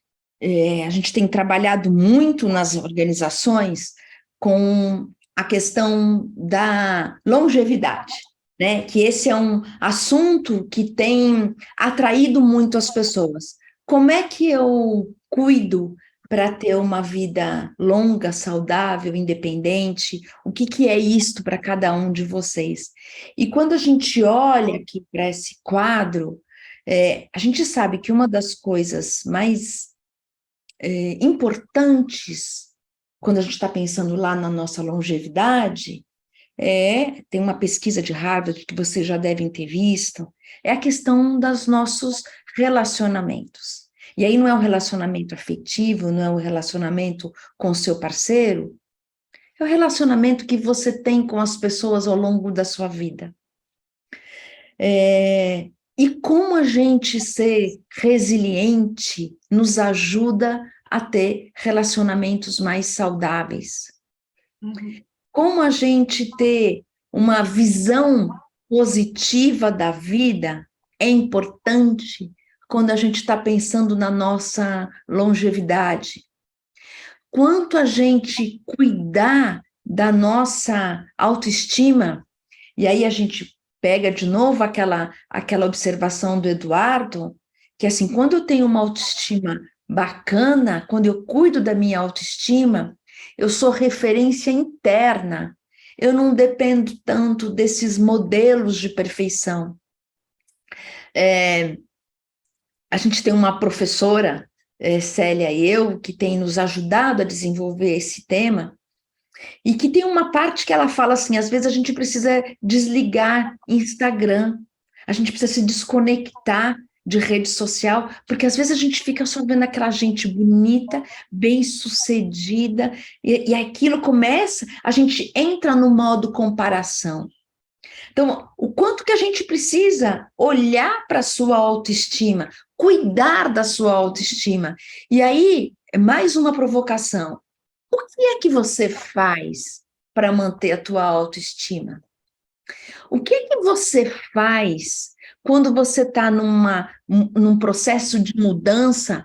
a gente tem trabalhado muito nas organizações com a questão da longevidade, né? Que esse é um assunto que tem atraído muito as pessoas. Como é que eu cuido para ter uma vida longa, saudável, independente? O que que é isto para cada um de vocês? E quando a gente olha aqui para esse quadro, a gente sabe que uma das coisas mais importantes quando a gente está pensando lá na nossa longevidade, tem uma pesquisa de Harvard que vocês já devem ter visto, é a questão dos nossos relacionamentos. E aí não é um relacionamento afetivo, não é um relacionamento com o seu parceiro, é o relacionamento que você tem com as pessoas ao longo da sua vida. E como a gente ser resiliente nos ajuda a ter relacionamentos mais saudáveis. Como a gente ter uma visão positiva da vida é importante quando a gente está pensando na nossa longevidade. Quanto a gente cuidar da nossa autoestima, e aí a gente pega de novo aquela observação do Eduardo, que assim, quando eu tenho uma autoestima bacana, quando eu cuido da minha autoestima, eu sou referência interna, eu não dependo tanto desses modelos de perfeição. A gente tem uma professora, Célia e eu, que tem nos ajudado a desenvolver esse tema, e que tem uma parte que ela fala assim, às vezes a gente precisa desligar Instagram, a gente precisa se desconectar de rede social, porque às vezes a gente fica só vendo aquela gente bonita, bem-sucedida, e aquilo começa, a gente entra no modo comparação. Então, o quanto que a gente precisa olhar para a sua autoestima, cuidar da sua autoestima. E aí, mais uma provocação. O que é que você faz para manter a tua autoestima? O que é que você faz quando você está num processo de mudança?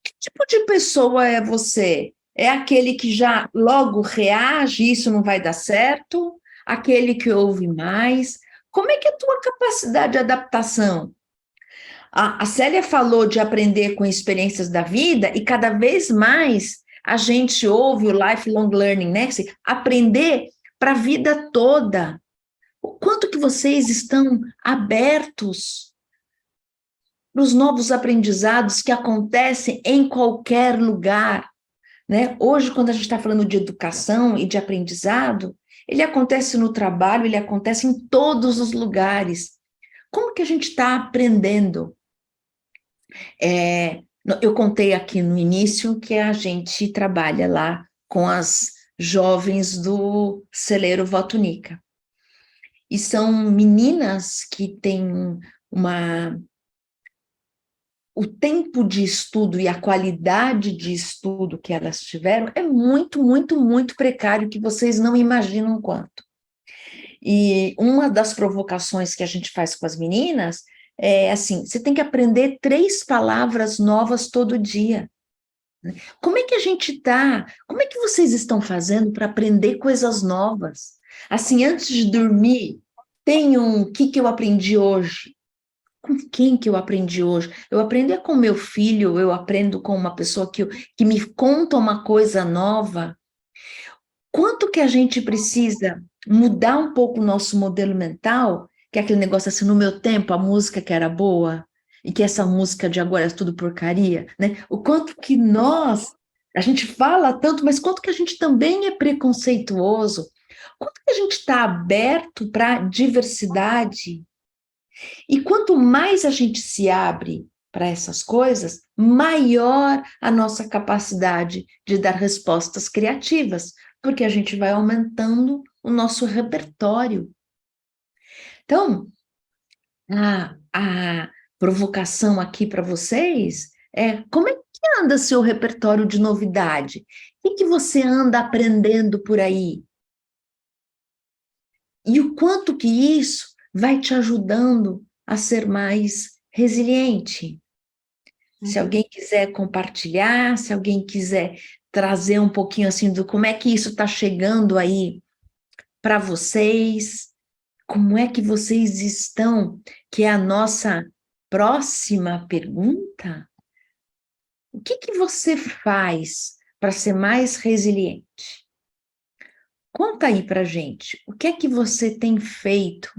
Que tipo de pessoa é você? É aquele que já logo reage, isso não vai dar certo? Aquele que ouve mais? Como é que é a tua capacidade de adaptação? A Célia falou de aprender com experiências da vida e cada vez mais a gente ouve o lifelong learning, né? Aprender para a vida toda. O quanto que vocês estão abertos para os novos aprendizados que acontecem em qualquer lugar, né? Hoje, quando a gente está falando de educação e de aprendizado, ele acontece no trabalho, ele acontece em todos os lugares. Como que a gente está aprendendo? Eu contei aqui no início que a gente trabalha lá com as jovens do Celeiro Votunica. E são meninas que têm o tempo de estudo e a qualidade de estudo que elas tiveram é muito, muito, muito precário, que vocês não imaginam quanto. E uma das provocações que a gente faz com as meninas é assim, você tem que aprender 3 palavras novas todo dia. Como é que a gente está? Como é que vocês estão fazendo para aprender coisas novas? Assim, antes de dormir, tem o que eu aprendi hoje? Com quem que eu aprendi hoje? Eu aprendo com meu filho, eu aprendo com uma pessoa que me conta uma coisa nova. Quanto que a gente precisa mudar um pouco o nosso modelo mental, que é aquele negócio assim, no meu tempo, a música que era boa, e que essa música de agora é tudo porcaria, né? O quanto que a gente fala tanto, mas quanto que a gente também é preconceituoso, quanto que a gente está aberto para diversidade. E quanto mais a gente se abre para essas coisas, maior a nossa capacidade de dar respostas criativas, porque a gente vai aumentando o nosso repertório. Então, a provocação aqui para vocês é: como é que anda seu repertório de novidade? O que você anda aprendendo por aí? E o quanto que isso vai te ajudando a ser mais resiliente. Se alguém quiser compartilhar, se alguém quiser trazer um pouquinho assim do como é que isso está chegando aí para vocês, como é que vocês estão, que é a nossa próxima pergunta. O que que você faz para ser mais resiliente? Conta aí para gente, o que é que você tem feito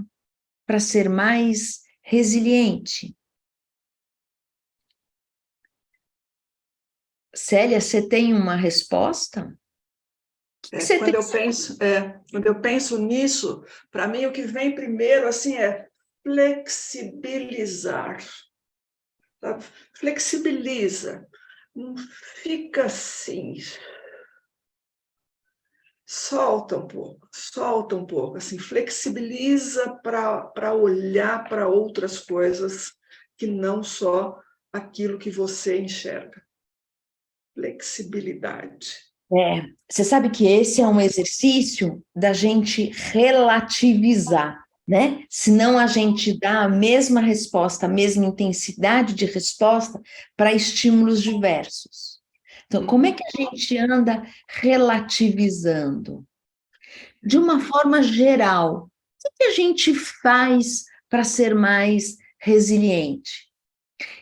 para ser mais resiliente? Célia, você tem uma resposta? Você tem... Quando eu penso nisso, para mim o que vem primeiro assim é flexibilizar. Sabe? Flexibiliza, não fica assim. Solta um pouco, assim, flexibiliza para olhar para outras coisas que não só aquilo que você enxerga. Flexibilidade. Você sabe que esse é um exercício da gente relativizar, né? Senão a gente dá a mesma resposta, a mesma intensidade de resposta para estímulos diversos. Então, como é que a gente anda relativizando? De uma forma geral, o que a gente faz para ser mais resiliente?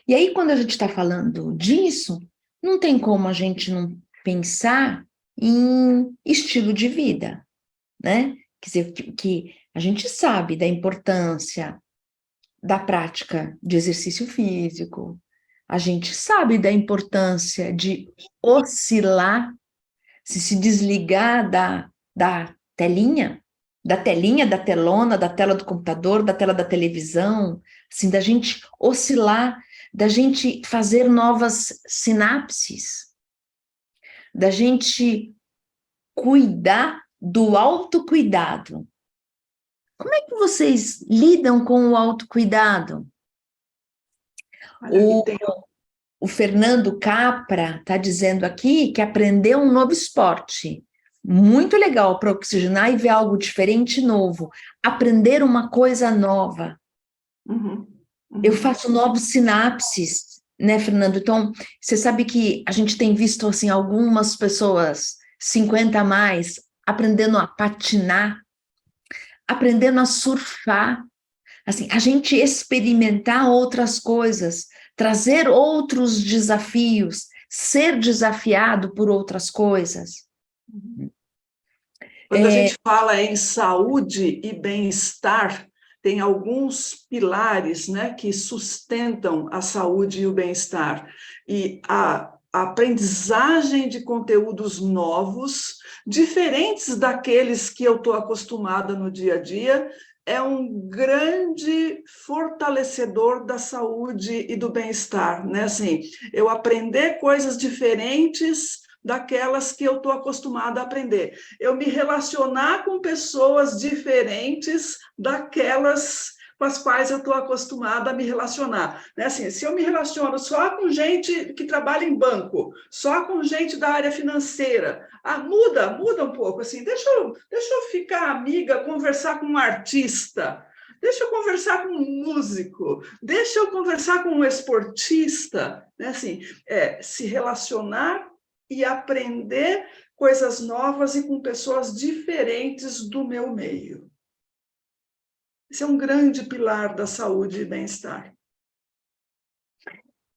E aí, quando a gente está falando disso, não tem como a gente não pensar em estilo de vida, né? Quer dizer, que a gente sabe da importância da prática de exercício físico, a gente sabe da importância de oscilar, se desligar da telinha, da telona, da tela do computador, da tela da televisão, assim, da gente oscilar, da gente fazer novas sinapses, da gente cuidar do autocuidado. Como é que vocês lidam com o autocuidado? O Fernando Capra está dizendo aqui que aprendeu um novo esporte. Muito legal para oxigenar e ver algo diferente e novo. Aprender uma coisa nova. Eu faço novos sinapses, né, Fernando? Então, você sabe que a gente tem visto, assim, algumas pessoas, 50 a mais, aprendendo a patinar, aprendendo a surfar, assim, a gente experimentar outras coisas, trazer outros desafios, ser desafiado por outras coisas. Quando a gente fala em saúde e bem-estar, tem alguns pilares, né, que sustentam a saúde e o bem-estar. E a aprendizagem de conteúdos novos, diferentes daqueles que eu estou acostumada no dia a dia, é um grande fortalecedor da saúde e do bem-estar, né? Assim, eu aprender coisas diferentes daquelas que eu estou acostumada a aprender. Eu me relacionar com pessoas diferentes daquelas com as quais eu estou acostumada a me relacionar. Né? Assim, se eu me relaciono só com gente que trabalha em banco, só com gente da área financeira, muda um pouco. Assim, deixa eu ficar amiga, conversar com um artista, deixa eu conversar com um músico, deixa eu conversar com um esportista. Né? Assim, se relacionar e aprender coisas novas e com pessoas diferentes do meu meio. Esse é um grande pilar da saúde e bem-estar.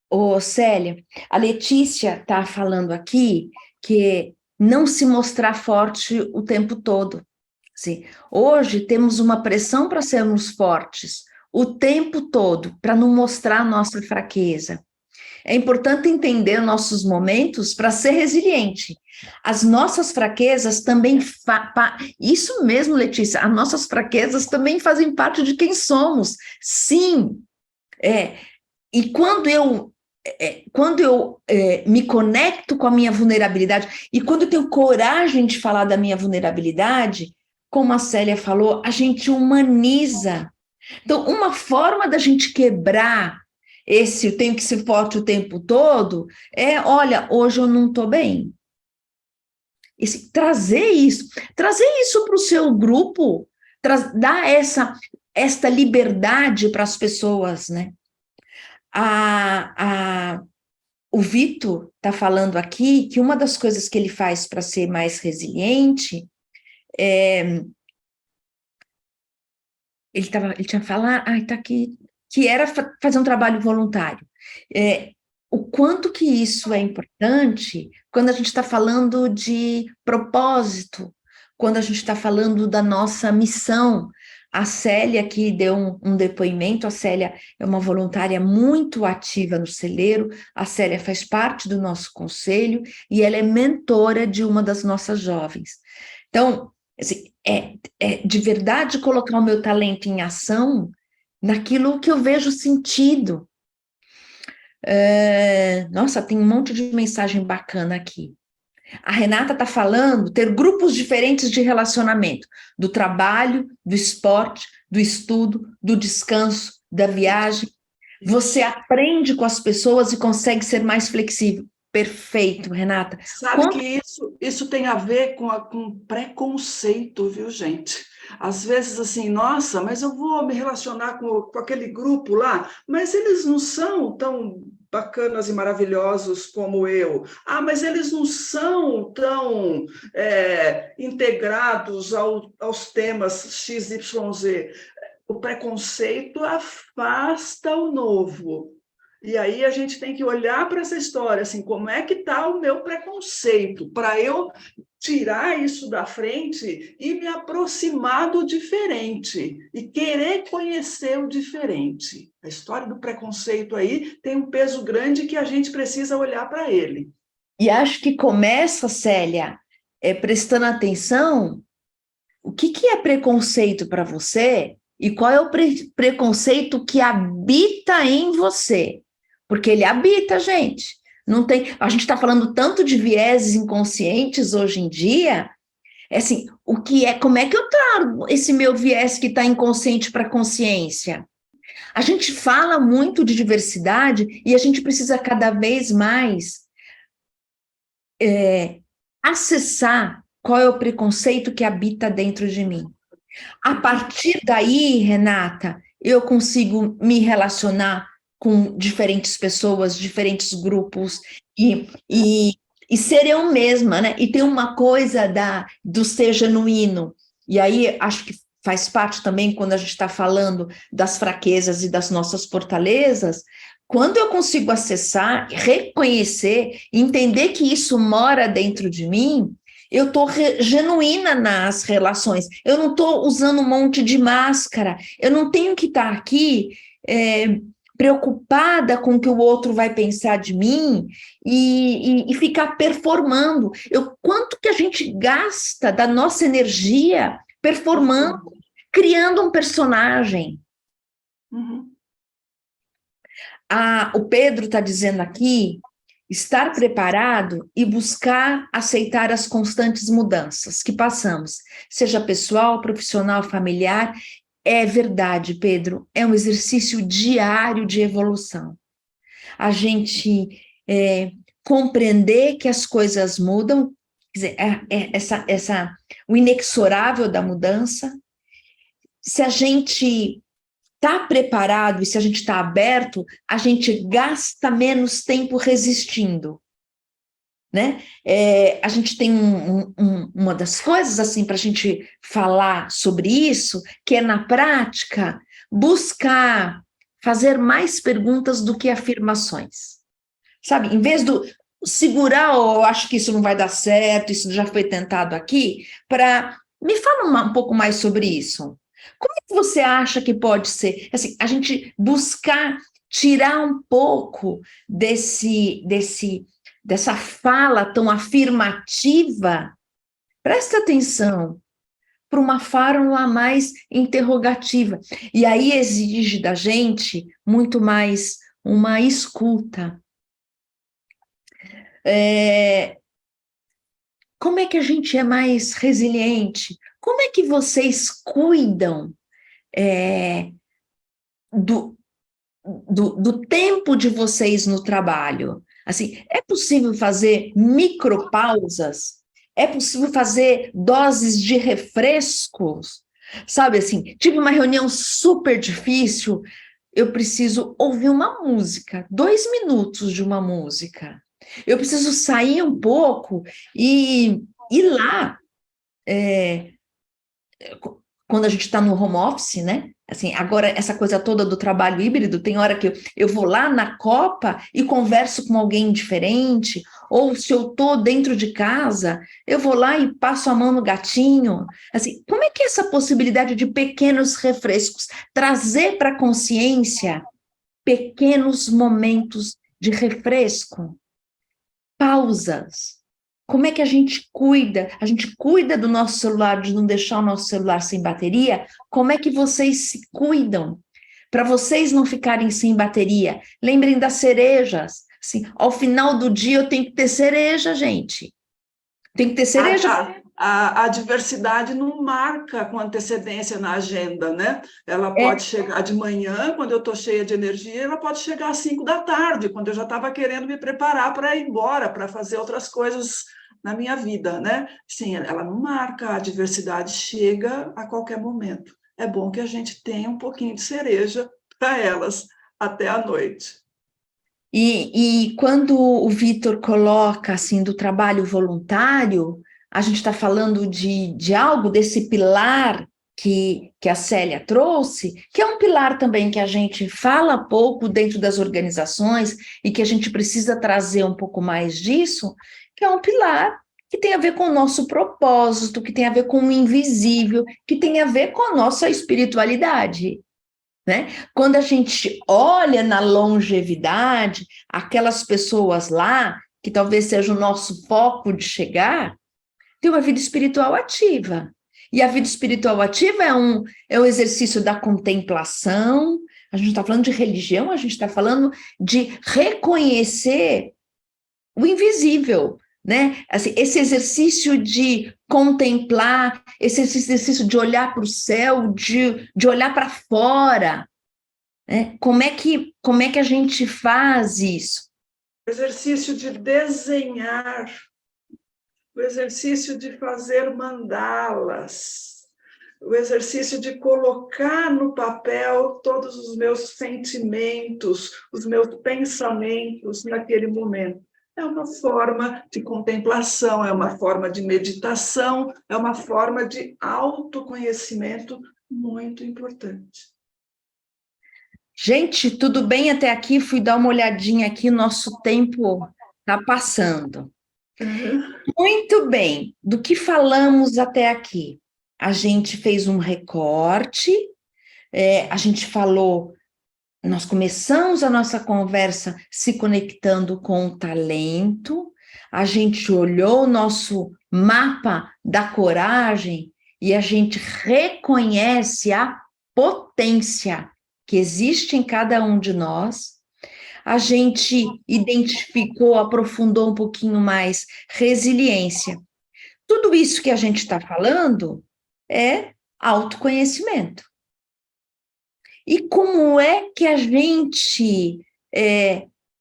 Ô, Célia, a Letícia está falando aqui que não se mostrar forte o tempo todo. Assim, hoje temos uma pressão para sermos fortes o tempo todo, para não mostrar a nossa fraqueza. É importante entender nossos momentos para ser resiliente. As nossas fraquezas também... Isso mesmo, Letícia, as nossas fraquezas também fazem parte de quem somos. Sim. E quando eu me conecto com a minha vulnerabilidade, e quando eu tenho coragem de falar da minha vulnerabilidade, como a Célia falou, a gente humaniza. Então, uma forma da gente quebrar esse eu tenho que ser forte o tempo todo, olha, hoje eu não estou bem. Trazer isso para o seu grupo, dar esta liberdade para as pessoas, né? o Vitor está falando aqui que uma das coisas que ele faz para ser mais resiliente ele tinha falado, tá aqui, que era fazer um trabalho voluntário. O quanto que isso é importante quando a gente está falando de propósito, quando a gente está falando da nossa missão. A Célia aqui deu um depoimento, a Célia é uma voluntária muito ativa no celeiro, a Célia faz parte do nosso conselho e ela é mentora de uma das nossas jovens. Então, assim, de verdade colocar o meu talento em ação naquilo que eu vejo sentido. Nossa, tem um monte de mensagem bacana aqui. A Renata está falando ter grupos diferentes de relacionamento, do trabalho, do esporte, do estudo, do descanso, da viagem. Você aprende com as pessoas e consegue ser mais flexível. Perfeito, Renata. Sabe que isso tem a ver com preconceito, viu, gente? Às vezes, assim, nossa, mas eu vou me relacionar com aquele grupo lá, mas eles não são tão bacanas e maravilhosos como eu. Ah, mas eles não são tão integrados aos temas XYZ. O preconceito afasta o novo. E aí a gente tem que olhar para essa história, assim, como é que está o meu preconceito, para eu tirar isso da frente e me aproximar do diferente, e querer conhecer o diferente. A história do preconceito aí tem um peso grande que a gente precisa olhar para ele. E acho que começa, Célia, prestando atenção, o que é preconceito para você e qual é o preconceito que habita em você? Porque ele habita, gente. Não tem, a gente está falando tanto de vieses inconscientes hoje em dia, assim, como é que eu trago esse meu viés que está inconsciente para a consciência? A gente fala muito de diversidade e a gente precisa cada vez mais acessar qual é o preconceito que habita dentro de mim. A partir daí, Renata, eu consigo me relacionar com diferentes pessoas, diferentes grupos, e ser eu mesma, né? E tem uma coisa do ser genuíno. E aí, acho que faz parte também, quando a gente está falando das fraquezas e das nossas fortalezas, quando eu consigo acessar, reconhecer, entender que isso mora dentro de mim, eu estou genuína nas relações, eu não estou usando um monte de máscara, eu não tenho que estar aqui preocupada com o que o outro vai pensar de mim e ficar performando. Quanto que a gente gasta da nossa energia performando, criando um personagem. Uhum. O Pedro está dizendo aqui, estar preparado e buscar aceitar as constantes mudanças que passamos, seja pessoal, profissional, familiar. É verdade, Pedro, é um exercício diário de evolução. A gente compreender que as coisas mudam, quer dizer, o inexorável da mudança. Se a gente está preparado e se a gente está aberto, a gente gasta menos tempo resistindo, né? A gente tem uma das coisas, assim, para a gente falar sobre isso, que é, na prática, buscar fazer mais perguntas do que afirmações. Sabe, em vez do segurar, eu acho que isso não vai dar certo, isso já foi tentado aqui, me fala um pouco mais sobre isso. Como é que você acha que pode ser? Assim, a gente buscar tirar um pouco dessa fala tão afirmativa, presta atenção, para uma fala mais interrogativa. E aí exige da gente muito mais uma escuta. Como é que a gente é mais resiliente? Como é que vocês cuidam do tempo de vocês no trabalho? Assim, é possível fazer micropausas? É possível fazer doses de refrescos? Sabe assim, tive uma reunião super difícil, eu preciso ouvir uma música, 2 minutos de uma música. Eu preciso sair um pouco e ir lá, quando a gente está no home office, né? Assim, agora, essa coisa toda do trabalho híbrido, tem hora que eu vou lá na Copa e converso com alguém diferente, ou se eu estou dentro de casa, eu vou lá e passo a mão no gatinho. Assim, como é que é essa possibilidade de pequenos refrescos, trazer para a consciência pequenos momentos de refresco, pausas? Como é que a gente cuida? A gente cuida do nosso celular, de não deixar o nosso celular sem bateria? Como é que vocês se cuidam? Para vocês não ficarem sem bateria, lembrem das cerejas. Assim, ao final do dia eu tenho que ter cereja, gente. Tem que ter cereja. A diversidade não marca com antecedência na agenda, né? Ela pode chegar de manhã, quando eu estou cheia de energia, ela pode chegar às 5 da tarde, quando eu já estava querendo me preparar para ir embora, para fazer outras coisas na minha vida, né? Sim, ela não marca, a diversidade chega a qualquer momento. É bom que a gente tenha um pouquinho de cereja para elas até a noite. E quando o Vitor coloca, assim, do trabalho voluntário, a gente está falando de algo desse pilar que a Célia trouxe, que é um pilar também que a gente fala pouco dentro das organizações e que a gente precisa trazer um pouco mais disso, que é um pilar que tem a ver com o nosso propósito, que tem a ver com o invisível, que tem a ver com a nossa espiritualidade. Né? Quando a gente olha na longevidade, aquelas pessoas lá, que talvez seja o nosso foco de chegar, tem uma vida espiritual ativa. E a vida espiritual ativa é um exercício da contemplação. A gente está falando de religião, a gente está falando de reconhecer o invisível, né? Assim, esse exercício de contemplar, esse exercício de olhar para o céu, de olhar para fora, né? Como é que a gente faz isso? O exercício de desenhar, o exercício de fazer mandalas, o exercício de colocar no papel todos os meus sentimentos, os meus pensamentos naquele momento. É uma forma de contemplação, é uma forma de meditação, é uma forma de autoconhecimento muito importante. Gente, tudo bem até aqui? Fui dar uma olhadinha aqui, nosso tempo está passando. Muito bem, do que falamos até aqui? A gente fez um recorte, a gente falou, nós começamos a nossa conversa se conectando com o talento, a gente olhou o nosso mapa da coragem e a gente reconhece a potência que existe em cada um de nós. A gente identificou, aprofundou um pouquinho mais resiliência. Tudo isso que a gente está falando é autoconhecimento. E como é que a gente...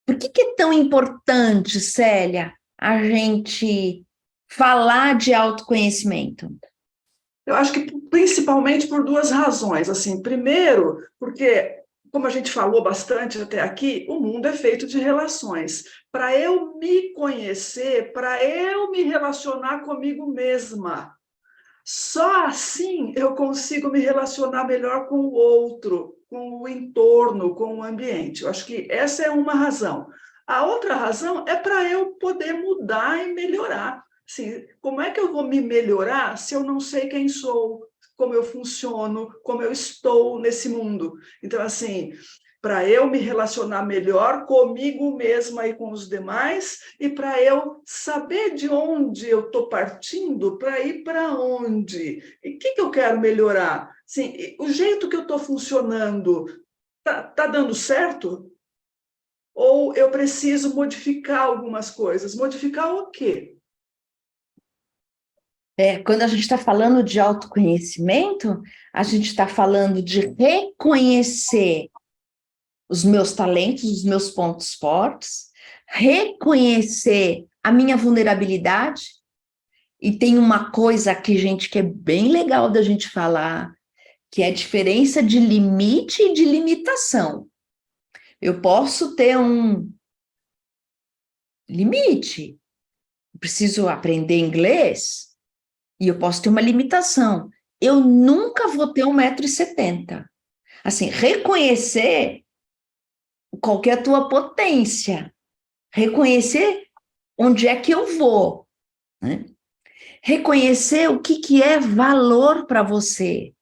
por que é tão importante, Célia, a gente falar de autoconhecimento? Eu acho que principalmente por 2 razões. Assim, primeiro, porque, como a gente falou bastante até aqui, o mundo é feito de relações. Para eu me conhecer, para eu me relacionar comigo mesma, só assim eu consigo me relacionar melhor com o outro, com o entorno, com o ambiente. Eu acho que essa é uma razão. A outra razão é para eu poder mudar e melhorar. Assim, como é que eu vou me melhorar se eu não sei quem sou, como eu funciono, como eu estou nesse mundo? Então, assim, para eu me relacionar melhor comigo mesma e com os demais, e para eu saber de onde eu estou partindo, para ir para onde. E o que eu quero melhorar? Assim, o jeito que eu estou funcionando tá dando certo? Ou eu preciso modificar algumas coisas? Modificar o quê? Quando a gente está falando de autoconhecimento, a gente está falando de reconhecer os meus talentos, os meus pontos fortes, reconhecer a minha vulnerabilidade. E tem uma coisa aqui, gente, que é bem legal da gente falar, que é a diferença de limite e de limitação. Eu posso ter um limite, eu preciso aprender inglês, e eu posso ter uma limitação. Eu nunca vou ter 1,70 m. Assim, reconhecer qual que é a tua potência, reconhecer onde é que eu vou, né? Reconhecer o que é valor para você,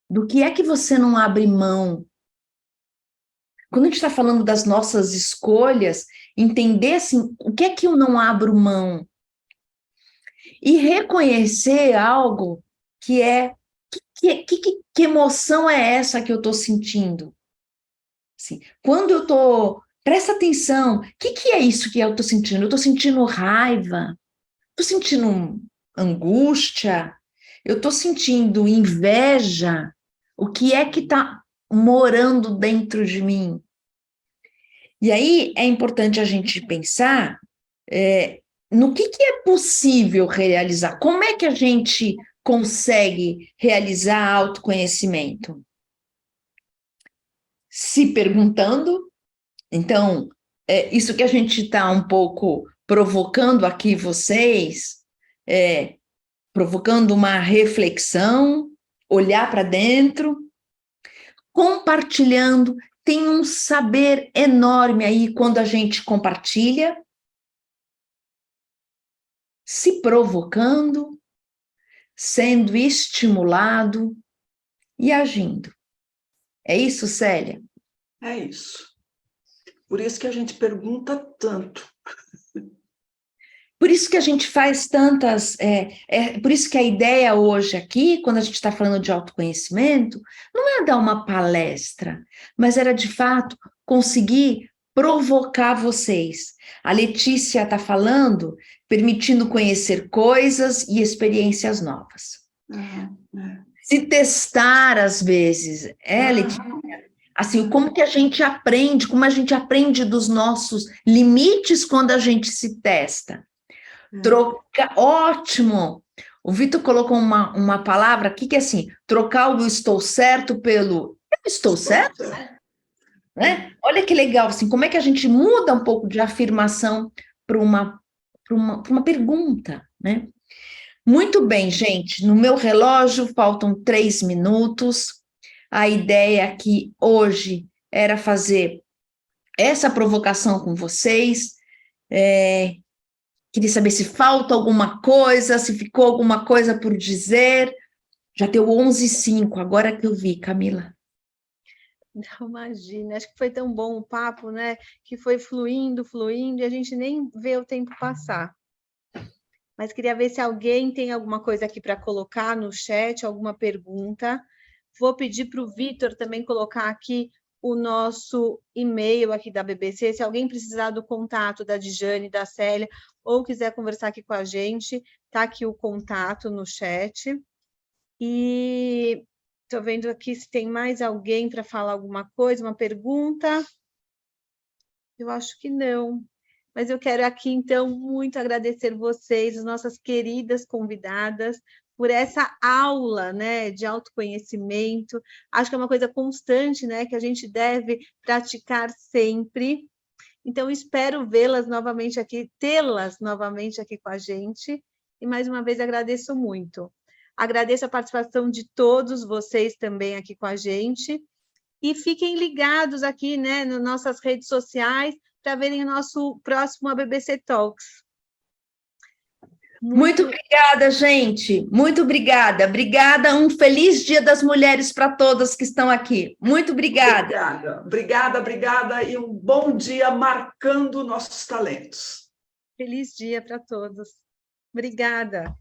do que é que você não abre mão. Quando a gente está falando das nossas escolhas, entender assim, o que é que eu não abro mão? E reconhecer algo que é, que emoção é essa que eu estou sentindo? Assim, quando eu estou, presta atenção, o que é isso que eu estou sentindo? Eu estou sentindo raiva, estou sentindo angústia, eu estou sentindo inveja, o que é que está morando dentro de mim? E aí é importante a gente pensar no que é possível realizar, como é que a gente consegue realizar autoconhecimento? Se perguntando, então, isso que a gente está um pouco provocando aqui vocês, provocando uma reflexão, olhar para dentro, compartilhando, tem um saber enorme aí quando a gente compartilha, se provocando, sendo estimulado e agindo. É isso, Célia? É isso. Por isso que a gente pergunta tanto. Por isso que a gente faz tantas... por isso que a ideia hoje aqui, quando a gente está falando de autoconhecimento, não é dar uma palestra, mas era, de fato, conseguir provocar vocês. A Letícia está falando, permitindo conhecer coisas e experiências novas. Se testar, às vezes. Letícia? Assim, como que a gente aprende, como a gente aprende dos nossos limites quando a gente se testa. Trocar, ótimo! O Vitor colocou uma palavra aqui que é assim, trocar o estou certo pelo eu estou certo? Né? Olha que legal, assim, como é que a gente muda um pouco de afirmação para uma pergunta, né? Muito bem, gente, no meu relógio faltam 3 minutos. A ideia aqui hoje era fazer essa provocação com vocês. Queria saber se falta alguma coisa, se ficou alguma coisa por dizer. Já deu 11h05, agora que eu vi, Camila. Não, imagina, acho que foi tão bom o papo, né? Que foi fluindo, e a gente nem vê o tempo passar. Mas queria ver se alguém tem alguma coisa aqui para colocar no chat, alguma pergunta. Vou pedir para o Vitor também colocar aqui o nosso e-mail aqui da BBC, se alguém precisar do contato da Dijane, da Célia, ou quiser conversar aqui com a gente, está aqui o contato no chat. E estou vendo aqui se tem mais alguém para falar alguma coisa, uma pergunta. Eu acho que não. Mas eu quero aqui, então, muito agradecer vocês, as nossas queridas convidadas, por essa aula, né, de autoconhecimento. Acho que é uma coisa constante, né, que a gente deve praticar sempre. Então, espero vê-las novamente aqui, tê-las novamente aqui com a gente. E, mais uma vez, agradeço muito. Agradeço a participação de todos vocês também aqui com a gente. E fiquem ligados aqui, né, nas nossas redes sociais, para verem o nosso próximo BBC Talks. Muito obrigada, gente. Muito obrigada. Obrigada. Um feliz Dia das Mulheres para todas que estão aqui. Muito obrigada. Obrigada. E um bom dia marcando nossos talentos. Feliz dia para todos. Obrigada.